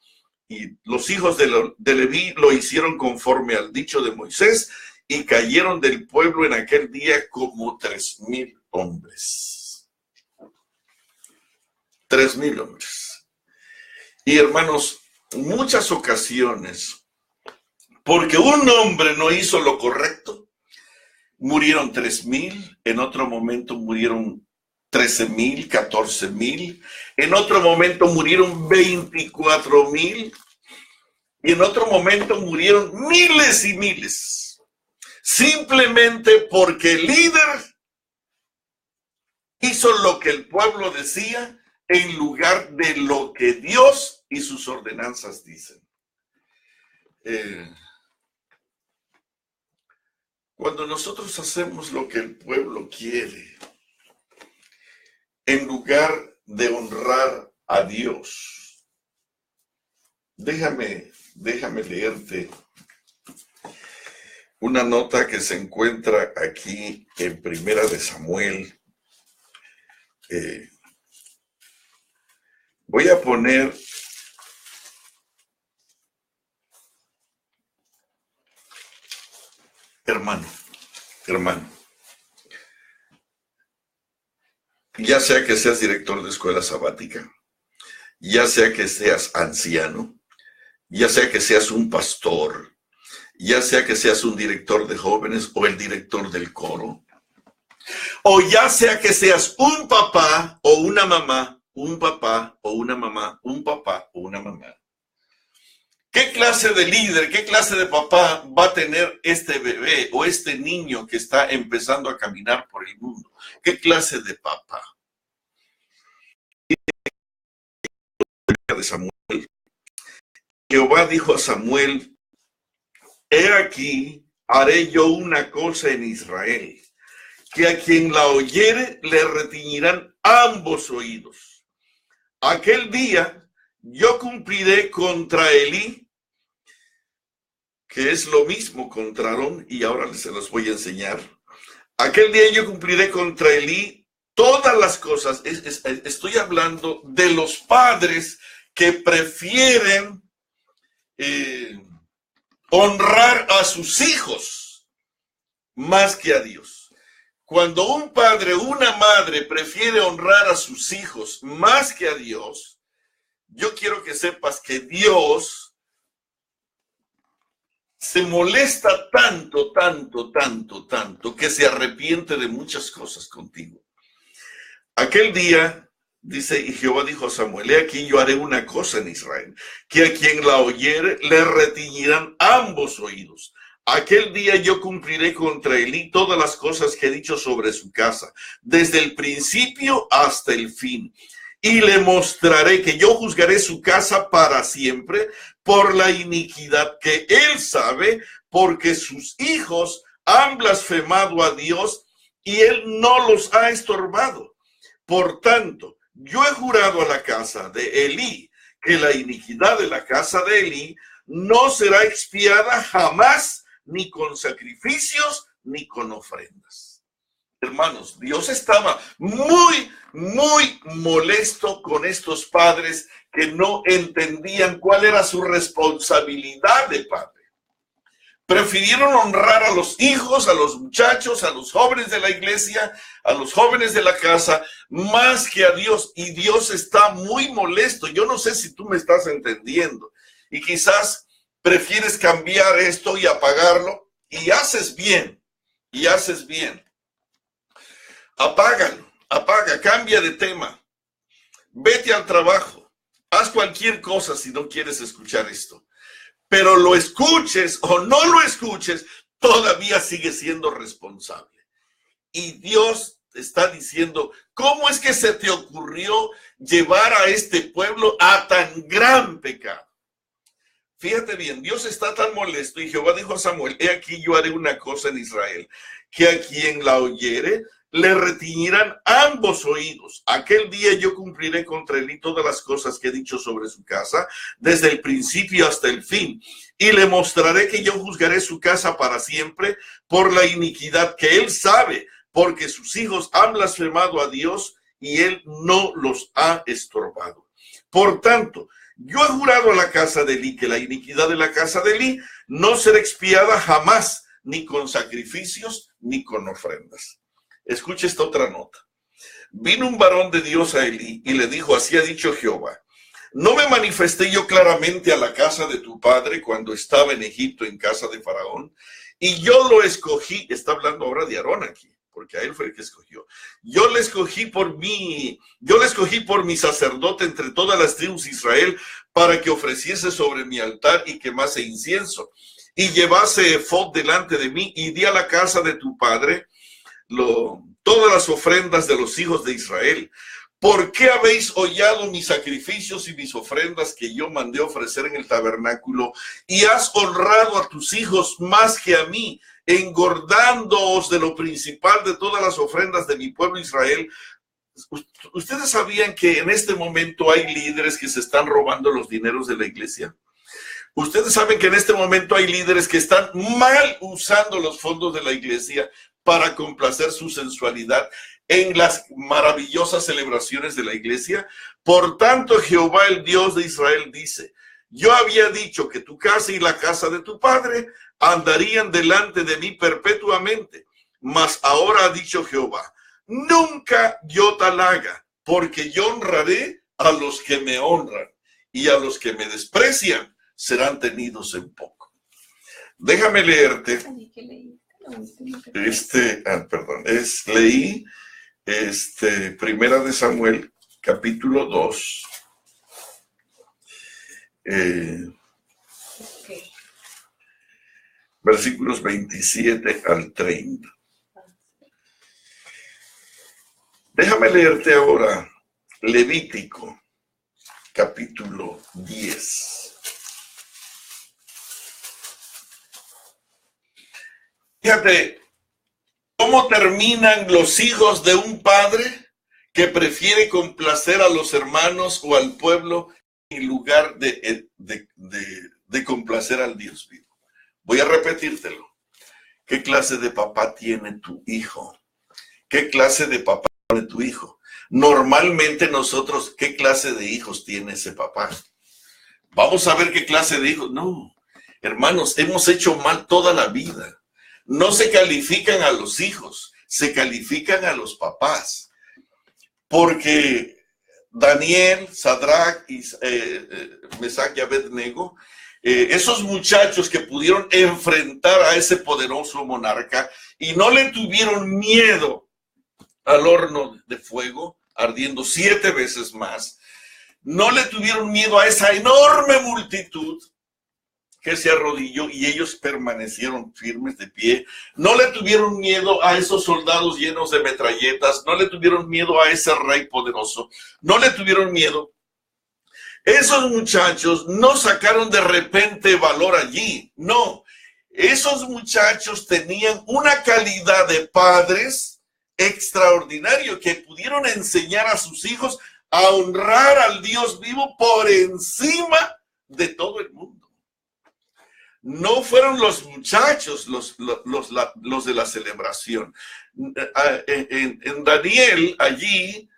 Y los hijos de Leví lo hicieron conforme al dicho de Moisés, y cayeron del pueblo en aquel día como 3,000 hombres. 3,000 hombres. Y hermanos, muchas ocasiones, porque un hombre no hizo lo correcto, murieron 3,000, en otro momento murieron 13,000, 14,000, en otro momento murieron 24,000, y en otro momento murieron miles y miles, simplemente porque el líder hizo lo que el pueblo decía en lugar de lo que Dios y sus ordenanzas dicen. Cuando nosotros hacemos lo que el pueblo quiere, en lugar de honrar a Dios, déjame leerte una nota que se encuentra aquí en Primera de Samuel. Voy a poner hermano, ya sea que seas director de escuela sabática, ya sea que seas anciano, ya sea que seas un pastor, ya sea que seas un director de jóvenes o el director del coro, o ya sea que seas un papá o una mamá, un papá o una mamá, un papá o una mamá. ¿Qué clase de líder, qué clase de papá va a tener este bebé o este niño que está empezando a caminar por el mundo? ¿Qué clase de papá? De Samuel. Jehová dijo a Samuel: he aquí, haré yo una cosa en Israel, que a quien la oyere le retiñirán ambos oídos. Aquel día yo cumpliré contra Elí, que es lo mismo contra Aarón, y ahora se los voy a enseñar. Aquel día yo cumpliré contra Elí todas las cosas. Estoy hablando de los padres que prefieren honrar a sus hijos más que a Dios. Cuando un padre o una madre prefiere honrar a sus hijos más que a Dios, yo quiero que sepas que Dios se molesta tanto, que se arrepiente de muchas cosas contigo. Aquel día, dice, y Jehová dijo a Samuel, he aquí yo haré una cosa en Israel, que a quien la oyere le retiñirán ambos oídos. Aquel día yo cumpliré contra Elí todas las cosas que he dicho sobre su casa, desde el principio hasta el fin. Y le mostraré que yo juzgaré su casa para siempre por la iniquidad que él sabe, porque sus hijos han blasfemado a Dios y él no los ha estorbado. Por tanto, yo he jurado a la casa de Elí que la iniquidad de la casa de Elí no será expiada jamás, ni con sacrificios, ni con ofrendas. Hermanos, Dios estaba muy molesto con estos padres que no entendían cuál era su responsabilidad de padre. Prefirieron honrar a los hijos, a los muchachos, a los jóvenes de la iglesia, a los jóvenes de la casa, más que a Dios. Y Dios está muy molesto. Yo no sé si tú me estás entendiendo. Y quizás prefieres cambiar esto y apagarlo. Y haces bien. Apágalo, cambia de tema. Vete al trabajo. Haz cualquier cosa si no quieres escuchar esto. Pero lo escuches o no lo escuches, todavía sigue siendo responsable. Y Dios está diciendo, ¿cómo es que se te ocurrió llevar a este pueblo a tan gran pecado? Fíjate bien, Dios está tan molesto y Jehová dijo a Samuel, he aquí yo haré una cosa en Israel, que a quien la oyere le retiñirán ambos oídos. Aquel día yo cumpliré contra él y todas las cosas que he dicho sobre su casa, desde el principio hasta el fin. Y le mostraré que yo juzgaré su casa para siempre por la iniquidad que él sabe, porque sus hijos han blasfemado a Dios y él no los ha estorbado. Por tanto, yo he jurado a la casa de Elí que la iniquidad de la casa de Elí no será expiada jamás, ni con sacrificios, ni con ofrendas. Escucha esta otra nota. Vino un varón de Dios a Elí y le dijo, así ha dicho Jehová, ¿no me manifesté yo claramente a la casa de tu padre cuando estaba en Egipto en casa de Faraón? Y yo lo escogí, está hablando ahora de Aarón aquí, porque a él fue el que escogió. Yo le escogí por mi sacerdote entre todas las tribus de Israel para que ofreciese sobre mi altar y quemase incienso y llevase efod delante de mí y di a la casa de tu padre todas las ofrendas de los hijos de Israel. ¿Por qué habéis hollado mis sacrificios y mis ofrendas que yo mandé ofrecer en el tabernáculo y has honrado a tus hijos más que a mí, engordándoos de lo principal de todas las ofrendas de mi pueblo Israel? ¿Ustedes sabían que en este momento hay líderes que se están robando los dineros de la iglesia? Ustedes saben que en este momento hay líderes que están mal usando los fondos de la iglesia para complacer su sensualidad en las maravillosas celebraciones de la iglesia. Por tanto, Jehová, el Dios de Israel, dice, yo había dicho que tu casa y la casa de tu padre andarían delante de mí perpetuamente, mas ahora ha dicho Jehová, nunca yo tal haga, porque yo honraré a los que me honran y a los que me desprecian serán tenidos en poco. Déjame leerte. Leí Primera de Samuel, capítulo 2. Versículos 27 al 30. Déjame leerte ahora Levítico, capítulo 10. Fíjate cómo terminan los hijos de un padre que prefiere complacer a los hermanos o al pueblo en lugar de complacer al Dios vivo. Voy a repetírtelo. ¿Qué clase de papá tiene tu hijo? ¿Qué clase de papá tiene tu hijo? Normalmente nosotros, ¿qué clase de hijos tiene ese papá? Vamos a ver qué clase de hijos. No, hermanos, hemos hecho mal toda la vida. No se califican a los hijos, se califican a los papás. Porque Daniel, Sadrach, Mesach y Abednego, esos muchachos que pudieron enfrentar a ese poderoso monarca y no le tuvieron miedo al horno de fuego, ardiendo 7 veces más, no le tuvieron miedo a esa enorme multitud que se arrodilló y ellos permanecieron firmes de pie. No le tuvieron miedo a esos soldados llenos de metralletas, no le tuvieron miedo a ese rey poderoso, no le tuvieron miedo. Esos muchachos no sacaron de repente valor allí, no. Esos muchachos tenían una calidad de padres extraordinario que pudieron enseñar a sus hijos a honrar al Dios vivo por encima de todo el mundo. No fueron los muchachos los de la celebración. En Daniel, allí,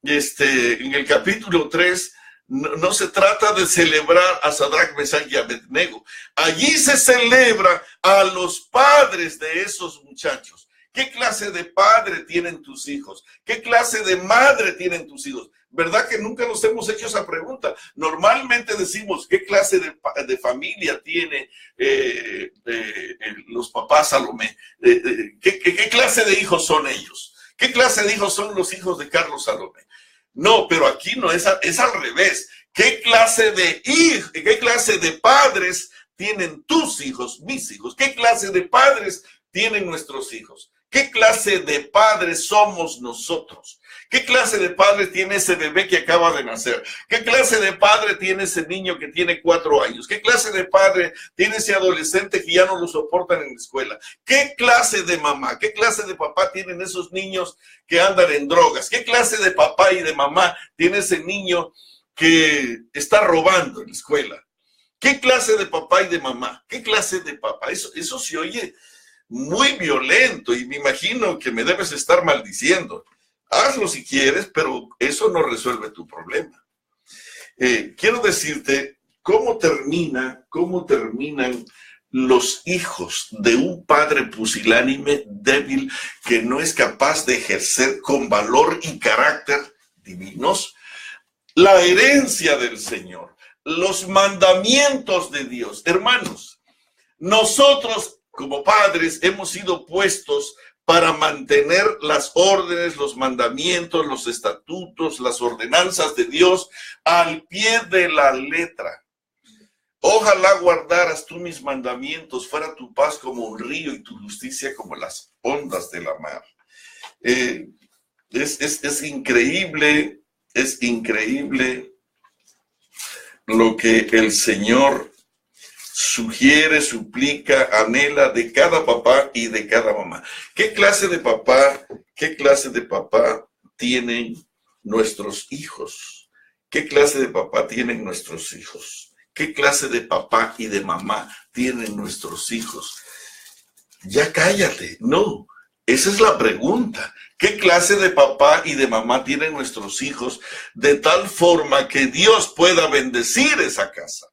en el capítulo 3, no se trata de celebrar a Sadrach, Mesach y Abednego. Allí se celebra a los padres de esos muchachos. ¿Qué clase de padre tienen tus hijos? ¿Qué clase de madre tienen tus hijos? ¿Verdad que nunca nos hemos hecho esa pregunta? Normalmente decimos, ¿qué clase de familia tiene los papás Salomé? ¿Qué clase de hijos son ellos? ¿Qué clase de hijos son los hijos de Carlos Salomé? No, pero aquí no, es al revés. ¿Qué clase de padres tienen tus hijos, mis hijos? ¿Qué clase de padres tienen nuestros hijos? ¿Qué clase de padres somos nosotros? ¿Qué clase de padre tiene ese bebé que acaba de nacer? ¿Qué clase de padre tiene ese niño que tiene 4 años? ¿Qué clase de padre tiene ese adolescente que ya no lo soportan en la escuela? ¿Qué clase de mamá, qué clase de papá tienen esos niños que andan en drogas? ¿Qué clase de papá y de mamá tiene ese niño que está robando en la escuela? ¿Qué clase de papá y de mamá? ¿Qué clase de papá? Eso se oye muy violento y me imagino que me debes estar maldiciendo. Hazlo si quieres, pero eso no resuelve tu problema. Quiero decirte cómo terminan los hijos de un padre pusilánime, débil, que no es capaz de ejercer con valor y carácter divinos la herencia del Señor, los mandamientos de Dios. Hermanos, nosotros como padres hemos sido puestos para mantener las órdenes, los mandamientos, los estatutos, las ordenanzas de Dios al pie de la letra. Ojalá guardaras tú mis mandamientos, fuera tu paz como un río y tu justicia como las ondas de la mar. Es increíble lo que el Señor sugiere, suplica, anhela de cada papá y de cada mamá. ¿Qué clase de papá tienen nuestros hijos? ¿Qué clase de papá tienen nuestros hijos? ¿Qué clase de papá y de mamá tienen nuestros hijos? Ya cállate, no, esa es la pregunta. ¿Qué clase de papá y de mamá tienen nuestros hijos de tal forma que Dios pueda bendecir esa casa?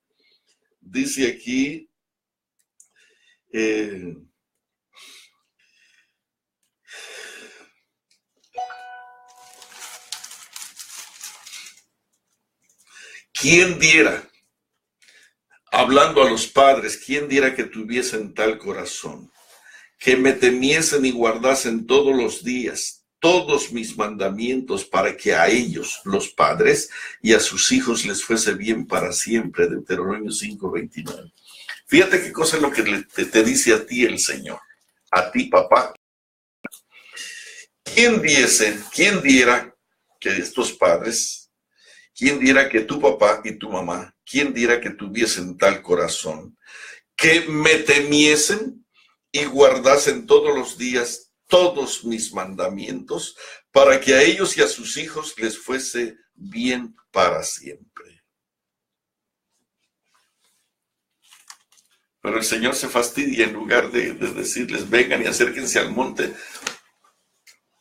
Dice aquí, ¿quién diera, hablando a los padres, quién diera que tuviesen tal corazón, que me temiesen y guardasen todos los días todos mis mandamientos, para que a ellos, los padres, y a sus hijos les fuese bien para siempre? Deuteronomio 5:29. Fíjate qué cosa es lo que te dice a ti el Señor, a ti papá. ¿Quién diera que estos padres, quién diera que tu papá y tu mamá, quién diera que tuviesen tal corazón, que me temiesen y guardasen todos los días todos mis mandamientos, para que a ellos y a sus hijos les fuese bien para siempre? Pero el Señor se fastidia en lugar de decirles, vengan y acérquense al monte.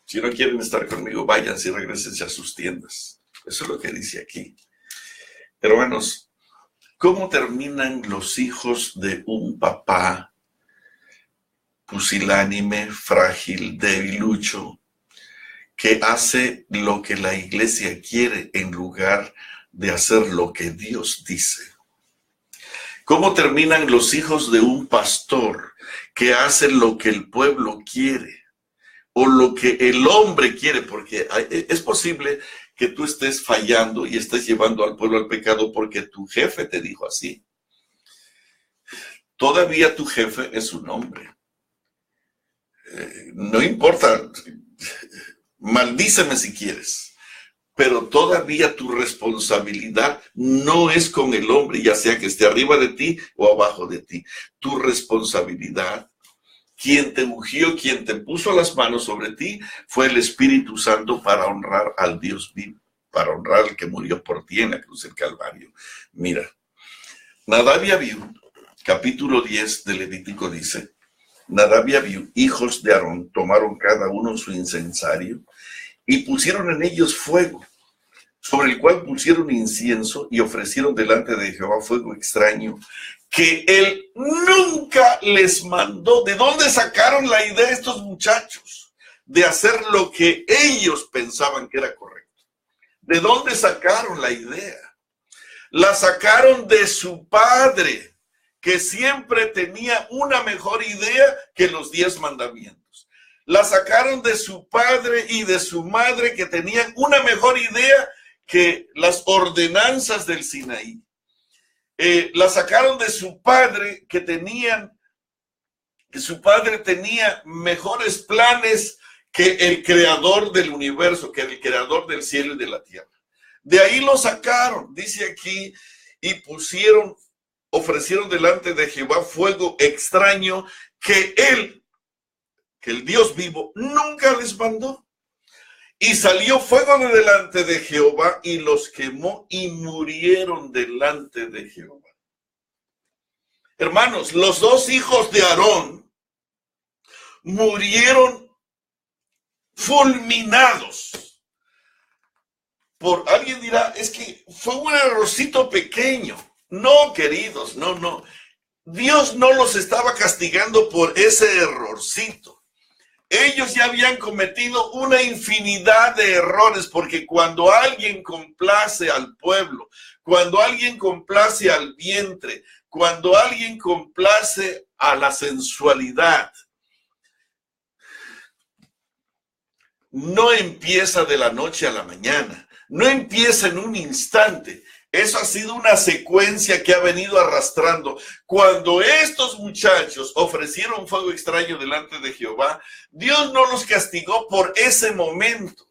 Si no quieren estar conmigo, váyanse y regrésense a sus tiendas. Eso es lo que dice aquí. Hermanos, ¿cómo terminan los hijos de un papá pusilánime, frágil, debilucho, que hace lo que la iglesia quiere en lugar de hacer lo que Dios dice? ¿Cómo terminan los hijos de un pastor que hace lo que el pueblo quiere o lo que el hombre quiere? Porque es posible que tú estés fallando y estés llevando al pueblo al pecado porque tu jefe te dijo así. Todavía tu jefe es un hombre. No importa, maldíceme si quieres, pero todavía tu responsabilidad no es con el hombre, ya sea que esté arriba de ti o abajo de ti. Tu responsabilidad, quien te ungió, quien te puso las manos sobre ti, fue el Espíritu Santo para honrar al Dios vivo, para honrar al que murió por ti en la cruz del Calvario. Mira, Nadab y Abiú, capítulo 10 de Levítico dice, Nadab y Abiú, hijos de Aarón, tomaron cada uno su incensario y pusieron en ellos fuego, sobre el cual pusieron incienso y ofrecieron delante de Jehová fuego extraño que él nunca les mandó. ¿De dónde sacaron la idea estos muchachos de hacer lo que ellos pensaban que era correcto? ¿De dónde sacaron la idea? La sacaron de su padre, que siempre tenía una mejor idea que los 10 mandamientos. La sacaron de su padre y de su madre, que tenían una mejor idea que las ordenanzas del Sinaí. La sacaron de su padre, que su padre tenía mejores planes que el creador del universo, que el creador del cielo y de la tierra. De ahí lo sacaron, dice aquí, y ofrecieron delante de Jehová fuego extraño que el Dios vivo, nunca les mandó. Y salió fuego de delante de Jehová y los quemó y murieron delante de Jehová. Hermanos, los 2 hijos de Aarón murieron fulminados. Alguien dirá, es que fue un errorcito pequeño. No, queridos, no. Dios no los estaba castigando por ese errorcito. Ellos ya habían cometido una infinidad de errores, porque cuando alguien complace al pueblo, cuando alguien complace al vientre, cuando alguien complace a la sensualidad, no empieza de la noche a la mañana, no empieza en un instante. Eso ha sido una secuencia que ha venido arrastrando. Cuando estos muchachos ofrecieron fuego extraño delante de Jehová, Dios no los castigó por ese momento.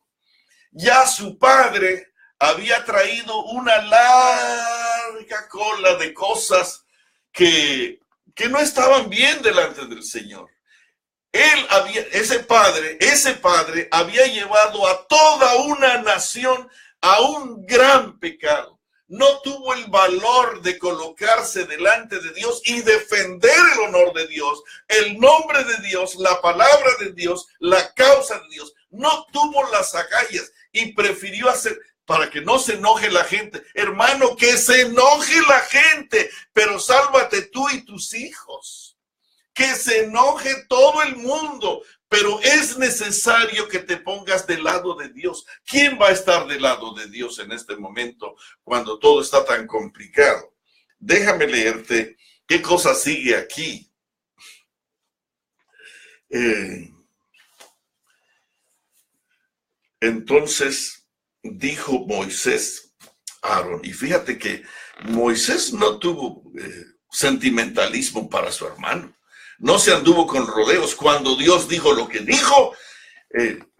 Ya su padre había traído una larga cola de cosas que no estaban bien delante del Señor. Ese padre había llevado a toda una nación a un gran pecado. No tuvo el valor de colocarse delante de Dios y defender el honor de Dios, el nombre de Dios, la palabra de Dios, la causa de Dios. No tuvo las agallas y prefirió hacer, para que no se enoje la gente. Hermano, que se enoje la gente, pero sálvate tú y tus hijos. Que se enoje todo el mundo, pero es necesario que te pongas del lado de Dios. ¿Quién va a estar del lado de Dios en este momento cuando todo está tan complicado? Déjame leerte qué cosa sigue aquí. Entonces dijo Moisés a Aarón, y fíjate que Moisés no tuvo sentimentalismo para su hermano. No se anduvo con rodeos. Cuando Dios dijo lo que dijo,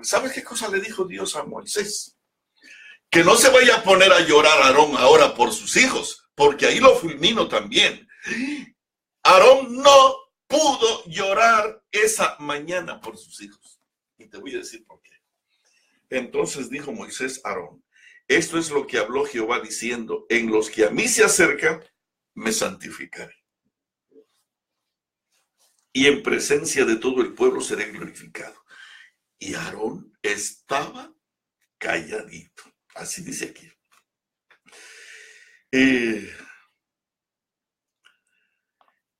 ¿sabes qué cosa le dijo Dios a Moisés? Que no se vaya a poner a llorar Aarón ahora por sus hijos, porque ahí lo fulmino también. Aarón no pudo llorar esa mañana por sus hijos. Y te voy a decir por qué. Entonces dijo Moisés a Aarón, esto es lo que habló Jehová diciendo, en los que a mí se acercan, me santificaré. y en presencia de todo el pueblo seré glorificado. Y Aarón estaba calladito. Así dice aquí.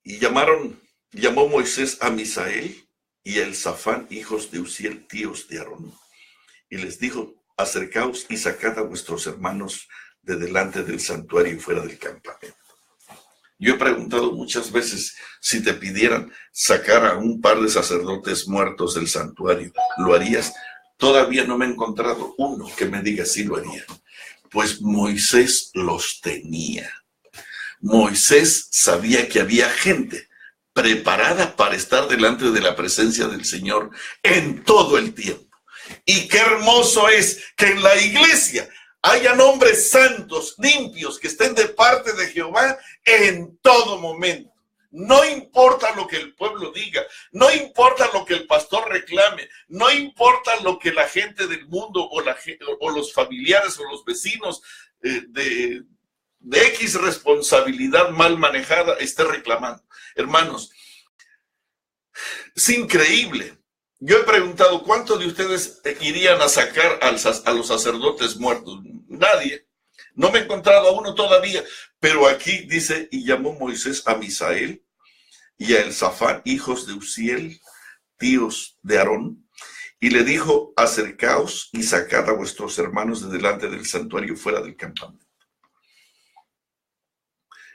Y llamó Moisés a Misael y a Elzafán, hijos de Uziel, tíos de Aarón. Y les dijo: acercaos y sacad a vuestros hermanos de delante del santuario y fuera del campamento. Yo he preguntado muchas veces, si te pidieran sacar a un par de sacerdotes muertos del santuario, ¿lo harías? Todavía no me he encontrado uno que me diga si lo haría. Pues Moisés los tenía. Moisés sabía que había gente preparada para estar delante de la presencia del Señor en todo el tiempo. Y qué hermoso es que en la iglesia hayan hombres santos, limpios, que estén de parte de Jehová en todo momento. No importa lo que el pueblo diga, no importa lo que el pastor reclame, no importa lo que la gente del mundo o los familiares o los vecinos de X responsabilidad mal manejada esté reclamando. Hermanos, es increíble. Yo he preguntado, ¿cuántos de ustedes irían a sacar a los sacerdotes muertos? Nadie. No me he encontrado a uno todavía. Pero aquí dice: y llamó Moisés a Misael y a Elzafán, hijos de Uziel, tíos de Aarón, y le dijo: acercaos y sacad a vuestros hermanos de delante del santuario fuera del campamento.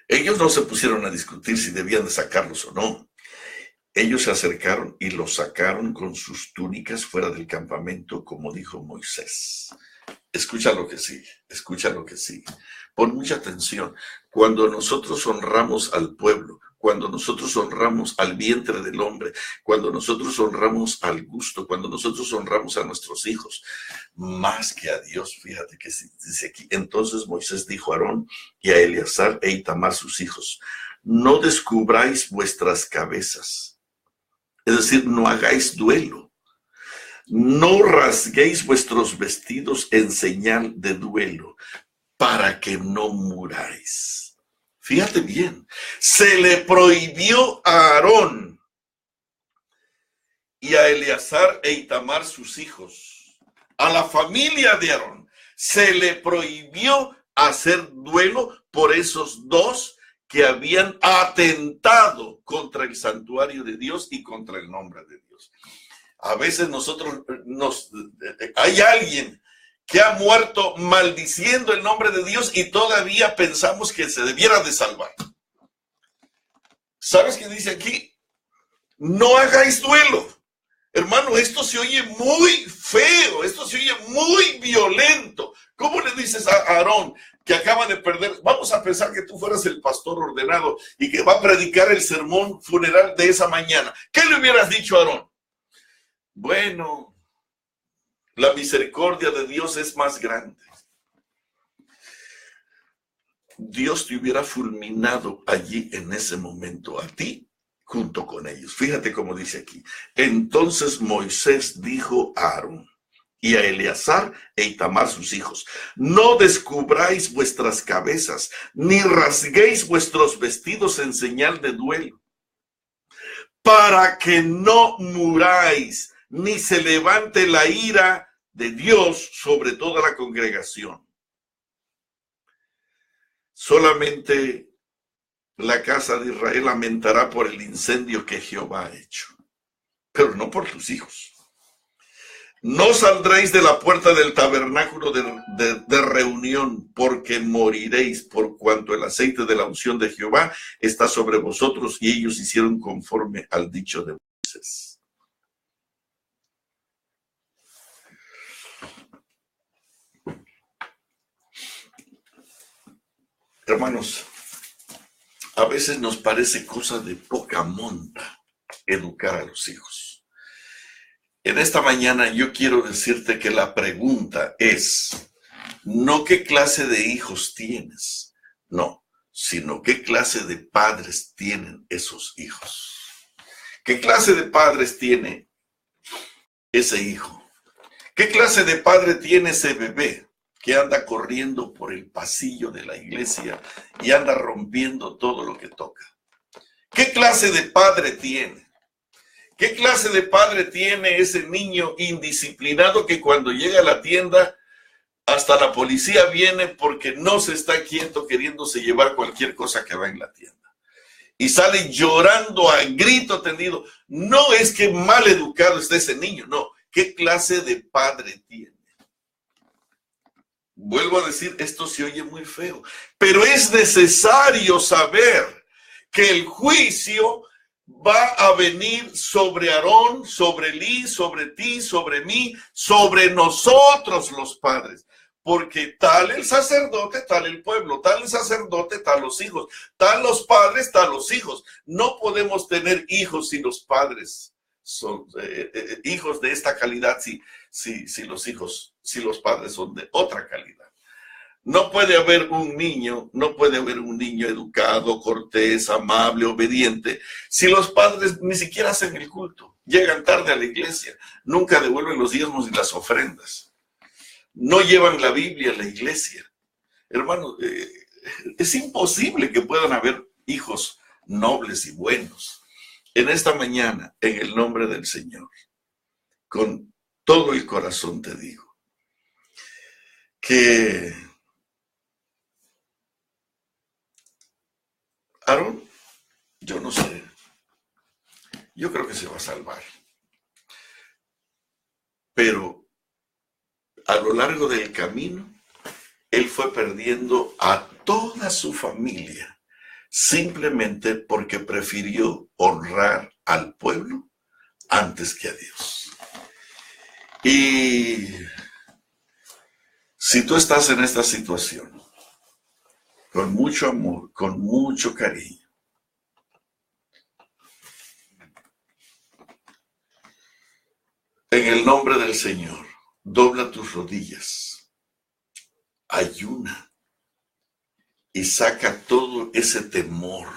Ellos no se pusieron a discutir si debían de sacarlos o no. Ellos se acercaron y los sacaron con sus túnicas fuera del campamento, como dijo Moisés. Escucha lo que sigue, escucha lo que sigue. Pon mucha atención. Cuando nosotros honramos al pueblo, cuando nosotros honramos al vientre del hombre, cuando nosotros honramos al gusto, cuando nosotros honramos a nuestros hijos, más que a Dios, fíjate que dice aquí: entonces Moisés dijo a Aarón y a Eleazar e Itamar sus hijos: no descubráis vuestras cabezas. Es decir, no hagáis duelo. No rasguéis vuestros vestidos en señal de duelo, para que no muráis. Fíjate bien, se le prohibió a Aarón y a Eleazar e Itamar sus hijos, a la familia de Aarón, se le prohibió hacer duelo por esos dos que habían atentado contra el santuario de Dios y contra el nombre de Dios. A veces hay alguien que ha muerto maldiciendo el nombre de Dios y todavía pensamos que se debiera de salvar. ¿Sabes qué dice aquí? No hagáis duelo. Hermano, esto se oye muy feo, esto se oye muy violento. ¿Cómo le dices a Aarón, que acaba de perder? Vamos a pensar que tú fueras el pastor ordenado y que va a predicar el sermón funeral de esa mañana. ¿Qué le hubieras dicho a Aarón? Bueno, la misericordia de Dios es más grande. Dios te hubiera fulminado allí en ese momento a ti junto con ellos. Fíjate cómo dice aquí. Entonces Moisés dijo a Aarón y a Eleazar e Itamar sus hijos: no descubráis vuestras cabezas, ni rasguéis vuestros vestidos en señal de duelo, para que no muráis, ni se levante la ira de Dios sobre toda la congregación. Solamente la casa de Israel lamentará por el incendio que Jehová ha hecho, pero no por tus hijos. No saldréis de la puerta del tabernáculo de reunión, porque moriréis, por cuanto el aceite de la unción de Jehová está sobre vosotros. Y ellos hicieron conforme al dicho de Moisés. Hermanos, a veces nos parece cosa de poca monta educar a los hijos. En esta mañana yo quiero decirte que la pregunta es no qué clase de hijos tienes, no, sino qué clase de padres tienen esos hijos. ¿Qué clase de padres tiene ese hijo? ¿Qué clase de padre tiene ese bebé que anda corriendo por el pasillo de la iglesia y anda rompiendo todo lo que toca? ¿Qué clase de padre tiene? ¿Qué clase de padre tiene ese niño indisciplinado que cuando llega a la tienda hasta la policía viene porque no se está quieto queriéndose llevar cualquier cosa que va en la tienda? Y sale llorando a grito tendido. No es que mal educado esté ese niño, no. ¿Qué clase de padre tiene? Vuelvo a decir, esto se oye muy feo, pero es necesario saber que el juicio va a venir sobre Aarón, sobre Elí, sobre ti, sobre mí, sobre nosotros los padres. Porque tal el sacerdote, tal el pueblo, tal el sacerdote, tal los hijos, tal los padres, tal los hijos. No podemos tener hijos si los padres son hijos de esta calidad, si los padres son de otra calidad. No puede haber un niño educado, cortés, amable, obediente, si los padres ni siquiera hacen el culto, llegan tarde a la iglesia, nunca devuelven los diezmos y las ofrendas. No llevan la Biblia a la iglesia. Hermano, es imposible que puedan haber hijos nobles y buenos. En esta mañana, en el nombre del Señor, con todo el corazón te digo que Aarón, yo no sé, yo creo que se va a salvar. Pero a lo largo del camino, él fue perdiendo a toda su familia, simplemente porque prefirió honrar al pueblo antes que a Dios. Y si tú estás en esta situación, con mucho amor, con mucho cariño, en el nombre del Señor, dobla tus rodillas, ayuna y saca todo ese temor,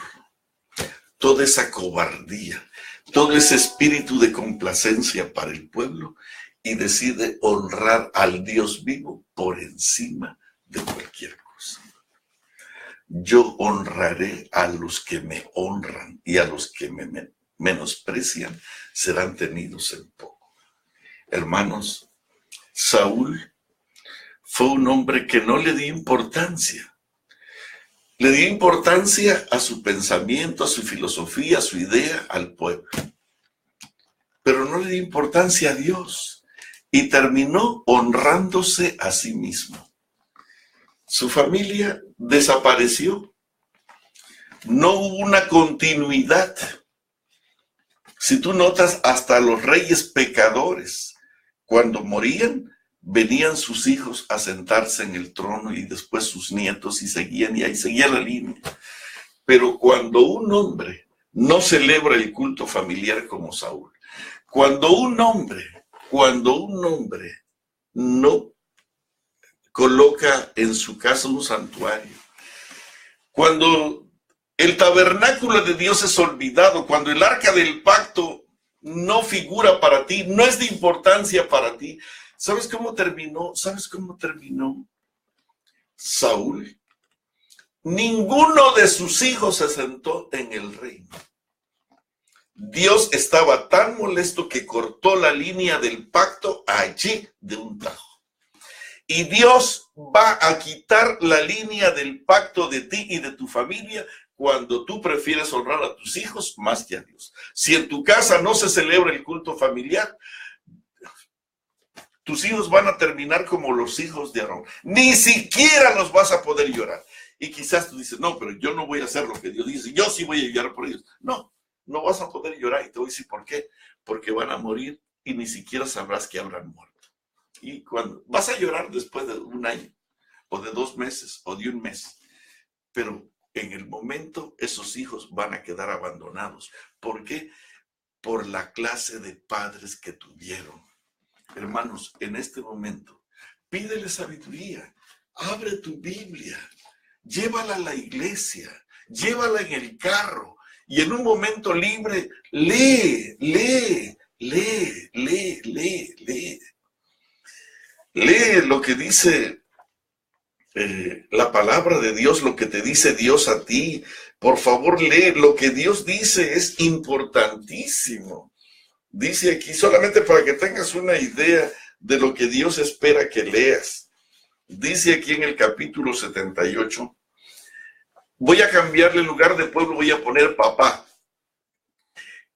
toda esa cobardía, todo ese espíritu de complacencia para el pueblo y decide honrar al Dios vivo por encima de cualquier cosa. Yo honraré a los que me honran y a los que me menosprecian serán tenidos en poco. Hermanos, Saúl fue un hombre que no le dio importancia. Le dio importancia a su pensamiento, a su filosofía, a su idea, al pueblo. Pero no le dio importancia a Dios y terminó honrándose a sí mismo. Su familia desapareció. No hubo una continuidad. Si tú notas, hasta los reyes pecadores, cuando morían, venían sus hijos a sentarse en el trono y después sus nietos y ahí seguía la línea. Pero cuando un hombre no celebra el culto familiar como Saúl, cuando un hombre no coloca en su casa un santuario, cuando el tabernáculo de Dios es olvidado, cuando el arca del pacto no figura para ti, no es de importancia para ti. ¿Sabes cómo terminó? Saúl? Ninguno de sus hijos se sentó en el reino. Dios estaba tan molesto que cortó la línea del pacto allí de un tajo. Y Dios va a quitar la línea del pacto de ti y de tu familia cuando tú prefieres honrar a tus hijos más que a Dios. Si en tu casa no se celebra el culto familiar, tus hijos van a terminar como los hijos de Aarón. Ni siquiera los vas a poder llorar. Y quizás tú dices, no, pero yo no voy a hacer lo que Dios dice. Yo sí voy a llorar por ellos. No, no vas a poder llorar. Y te voy a decir por qué. Porque van a morir y ni siquiera sabrás que habrán muerto. Y cuando vas a llorar después de un año, o de 2 meses, o de 1 mes. Pero en el momento esos hijos van a quedar abandonados. ¿Por qué? Por la clase de padres que tuvieron. Hermanos, en este momento, pídele sabiduría. Abre tu Biblia. Llévala a la iglesia. Llévala en el carro. Y en un momento libre, lee. Lee lo que dice la palabra de Dios, lo que te dice Dios a ti. Por favor, lee lo que Dios dice, es importantísimo. Dice aquí, solamente para que tengas una idea de lo que Dios espera que leas. Dice aquí en el capítulo 78, voy a cambiarle el lugar de pueblo, voy a poner papá.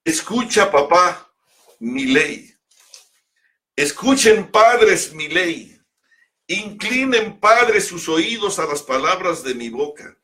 Escucha, papá, mi ley. Escuchen, padres, mi ley. Inclinen, padres, sus oídos a las palabras de mi boca,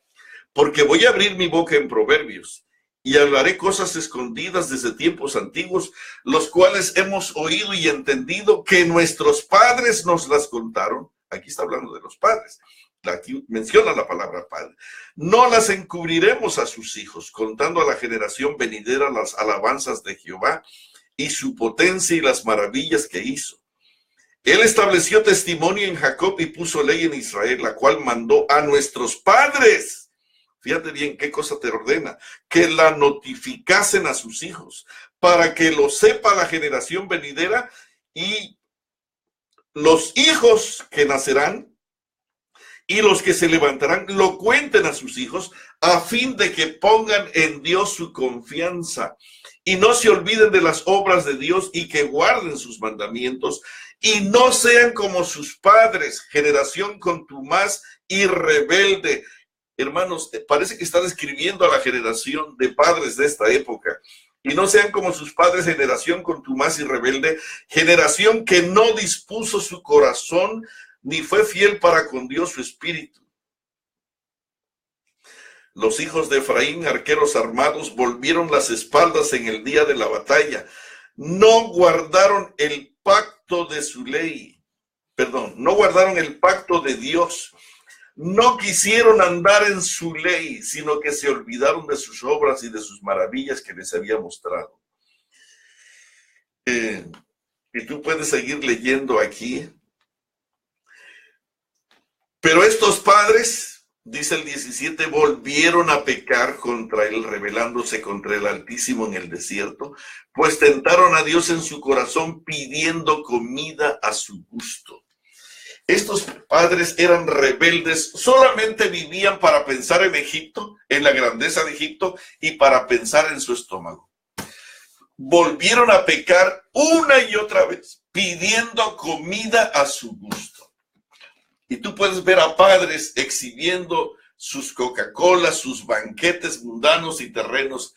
porque voy a abrir mi boca en proverbios y hablaré cosas escondidas desde tiempos antiguos, los cuales hemos oído y entendido que nuestros padres nos las contaron. Aquí está hablando de los padres. Aquí menciona la palabra padre. No las encubriremos a sus hijos, contando a la generación venidera las alabanzas de Jehová y su potencia y las maravillas que hizo. Él estableció testimonio en Jacob y puso ley en Israel, la cual mandó a nuestros padres. Fíjate bien qué cosa te ordena, que la notificasen a sus hijos, para que lo sepa la generación venidera y los hijos que nacerán y los que se levantarán lo cuenten a sus hijos, a fin de que pongan en Dios su confianza y no se olviden de las obras de Dios y que guarden sus mandamientos y no sean como sus padres, generación contumaz y rebelde. Hermanos, parece que está describiendo a la generación de padres de esta época. Y no sean como sus padres, generación contumaz y rebelde, generación que no dispuso su corazón ni fue fiel para con Dios su espíritu. Los hijos de Efraín, arqueros armados, volvieron las espaldas en el día de la batalla. No guardaron el pacto de su ley. No guardaron el pacto de Dios. No quisieron andar en su ley, sino que se olvidaron de sus obras y de sus maravillas que les había mostrado. Y tú puedes seguir leyendo aquí. Pero estos padres, dice el 17, volvieron a pecar contra él, rebelándose contra el Altísimo en el desierto, pues tentaron a Dios en su corazón pidiendo comida a su gusto. Estos padres eran rebeldes, solamente vivían para pensar en Egipto, en la grandeza de Egipto y para pensar en su estómago. Volvieron a pecar una y otra vez, pidiendo comida a su gusto. Y tú puedes ver a padres exhibiendo sus Coca-Cola, sus banquetes mundanos y terrenos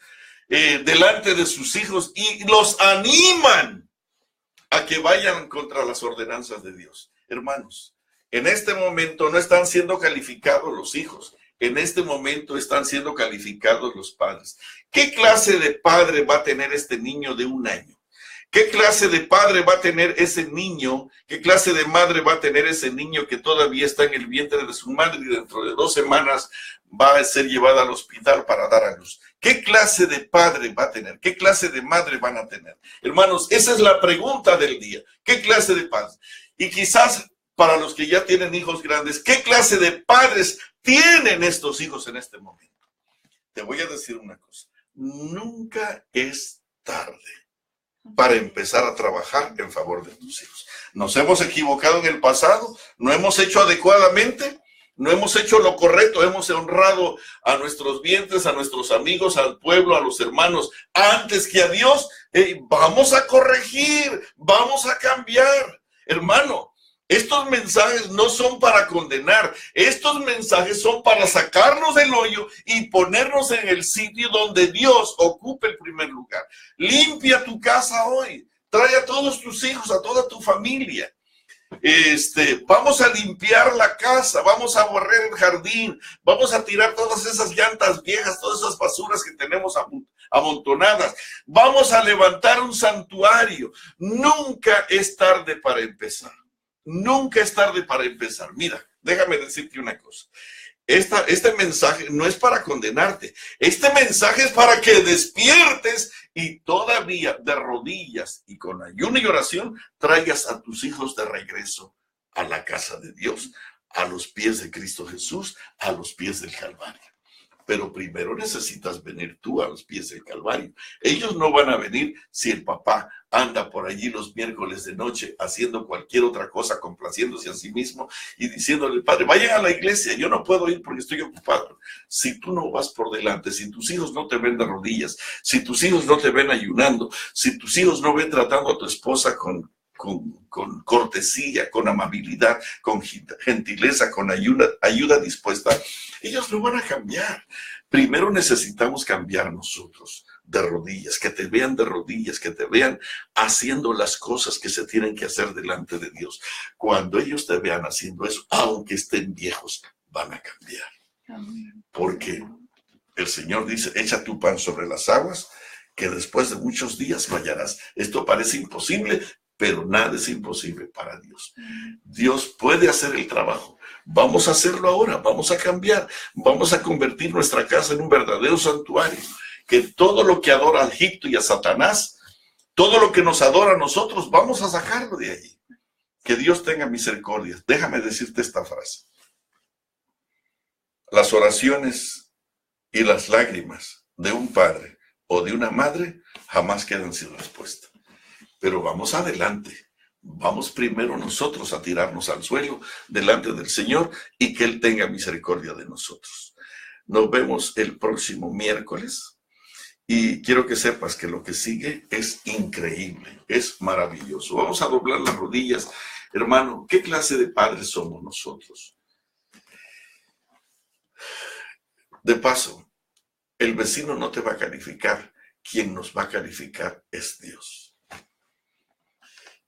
delante de sus hijos y los animan a que vayan contra las ordenanzas de Dios. Hermanos, en este momento no están siendo calificados los hijos, en este momento están siendo calificados los padres. ¿Qué clase de padre va a tener este niño de 1 año? ¿Qué clase de padre va a tener ese niño? ¿Qué clase de madre va a tener ese niño que todavía está en el vientre de su madre y dentro de 2 semanas va a ser llevada al hospital para dar a luz? ¿Qué clase de padre va a tener? ¿Qué clase de madre van a tener? Hermanos, esa es la pregunta del día. ¿Qué clase de padre? Y quizás para los que ya tienen hijos grandes, ¿qué clase de padres tienen estos hijos en este momento? Te voy a decir una cosa. Nunca es tarde para empezar a trabajar en favor de tus hijos. Nos hemos equivocado en el pasado, no hemos hecho adecuadamente, no hemos hecho lo correcto, hemos honrado a nuestros vientres, a nuestros amigos, al pueblo, a los hermanos, antes que a Dios. Vamos a corregir, vamos a cambiar. Hermano, estos mensajes no son para condenar, estos mensajes son para sacarnos del hoyo y ponernos en el sitio donde Dios ocupe el primer lugar. Limpia tu casa hoy, trae a todos tus hijos, a toda tu familia. Vamos a limpiar la casa, vamos a barrer el jardín, vamos a tirar todas esas llantas viejas, todas esas basuras que tenemos amontonadas. Vamos a levantar un santuario. Nunca es tarde para empezar. Nunca es tarde para empezar. Mira, déjame decirte una cosa. Este mensaje no es para condenarte. Este mensaje es para que despiertes y todavía de rodillas y con ayuno y oración traigas a tus hijos de regreso a la casa de Dios, a los pies de Cristo Jesús, a los pies del Calvario. Pero primero necesitas venir tú a los pies del Calvario. Ellos no van a venir si el papá anda por allí los miércoles de noche haciendo cualquier otra cosa, complaciéndose a sí mismo y diciéndole al padre, vayan a la iglesia, yo no puedo ir porque estoy ocupado. Si tú no vas por delante, si tus hijos no te ven de rodillas, si tus hijos no te ven ayunando, si tus hijos no ven tratando a tu esposa con cortesía, con amabilidad, con gentileza, con ayuda dispuesta, ellos no van a cambiar. Primero necesitamos cambiar nosotros de rodillas, que te vean de rodillas, que te vean haciendo las cosas que se tienen que hacer delante de Dios. Cuando ellos te vean haciendo eso, aunque estén viejos, van a cambiar. Porque el Señor dice, echa tu pan sobre las aguas, que después de muchos días lo hallarás. Esto parece imposible, pero nada es imposible para Dios. Dios puede hacer el trabajo. Vamos a hacerlo ahora, vamos a cambiar, vamos a convertir nuestra casa en un verdadero santuario. Que todo lo que adora a Egipto y a Satanás, todo lo que nos adora a nosotros, vamos a sacarlo de allí. Que Dios tenga misericordia. Déjame decirte esta frase. Las oraciones y las lágrimas de un padre o de una madre jamás quedan sin respuesta. Pero vamos adelante, vamos primero nosotros a tirarnos al suelo delante del Señor y que Él tenga misericordia de nosotros. Nos vemos el próximo miércoles y quiero que sepas que lo que sigue es increíble, es maravilloso. Vamos a doblar las rodillas. Hermano, ¿qué clase de padres somos nosotros? De paso, el vecino no te va a calificar, quien nos va a calificar es Dios.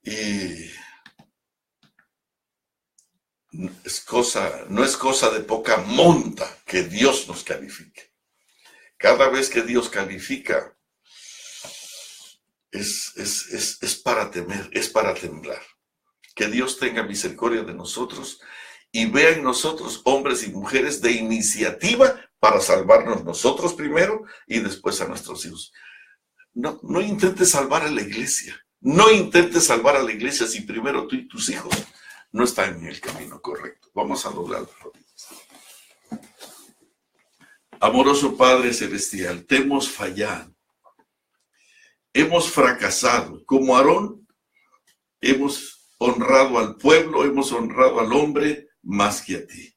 Y no es cosa de poca monta que Dios nos califique. Cada vez que Dios califica, es para temer, es para temblar. Que Dios tenga misericordia de nosotros y vea en nosotros hombres y mujeres de iniciativa para salvarnos nosotros primero y después a nuestros hijos. No intentes salvar a la iglesia. No intentes salvar a la iglesia si primero tú y tus hijos no están en el camino correcto. Vamos a doblar las rodillas. Amoroso Padre Celestial, te hemos fallado. Hemos fracasado. Como Aarón, hemos honrado al pueblo, hemos honrado al hombre más que a ti.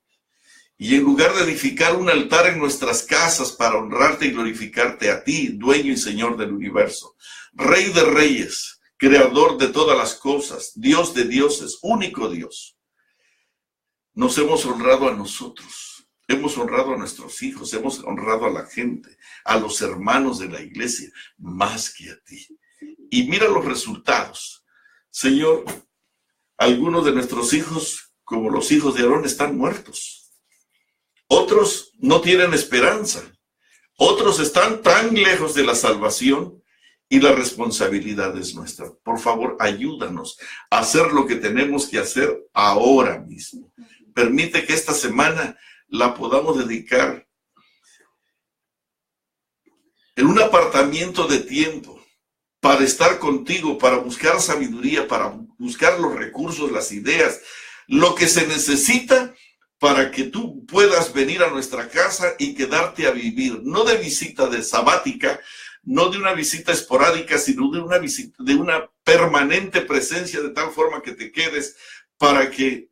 Y en lugar de edificar un altar en nuestras casas para honrarte y glorificarte a ti, dueño y Señor del universo, Rey de reyes, Creador de todas las cosas, Dios de dioses, único Dios. Nos hemos honrado a nosotros, hemos honrado a nuestros hijos, hemos honrado a la gente, a los hermanos de la iglesia, más que a ti. Y mira los resultados. Señor, algunos de nuestros hijos, como los hijos de Aarón, están muertos. Otros no tienen esperanza. Otros están tan lejos de la salvación. Y la responsabilidad es nuestra. Por favor, ayúdanos a hacer lo que tenemos que hacer ahora mismo. Permite que esta semana la podamos dedicar en un apartamiento de tiempo para estar contigo, para buscar sabiduría, para buscar los recursos, las ideas, lo que se necesita para que tú puedas venir a nuestra casa y quedarte a vivir, no de visita de sabática, no de una visita esporádica, sino de una visita, de una permanente presencia, de tal forma que te quedes para que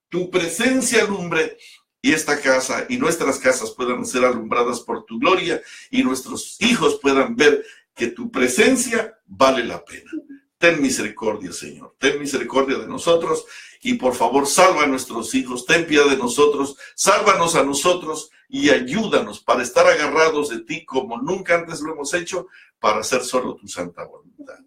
tu presencia alumbre y esta casa y nuestras casas puedan ser alumbradas por tu gloria y nuestros hijos puedan ver que tu presencia vale la pena. Ten misericordia, Señor. Ten misericordia de nosotros y por favor salva a nuestros hijos. Ten piedad de nosotros. Sálvanos a nosotros y ayúdanos para estar agarrados de ti como nunca antes lo hemos hecho, para hacer solo tu santa voluntad.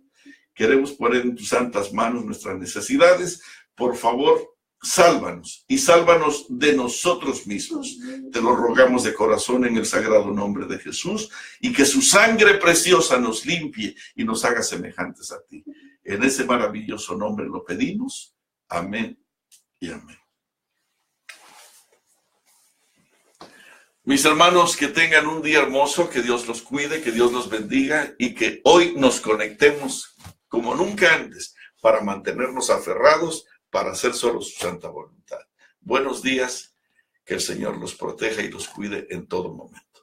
Queremos poner en tus santas manos nuestras necesidades. Por favor, sálvanos y sálvanos de nosotros mismos. Te lo rogamos de corazón en el sagrado nombre de Jesús y que su sangre preciosa nos limpie y nos haga semejantes a ti. En ese maravilloso nombre lo pedimos. Amén y amén. Mis hermanos, que tengan un día hermoso, que Dios los cuide, que Dios los bendiga y que hoy nos conectemos como nunca antes para mantenernos aferrados, para hacer solo su santa voluntad. Buenos días, Que el Señor los proteja y los cuide en todo momento.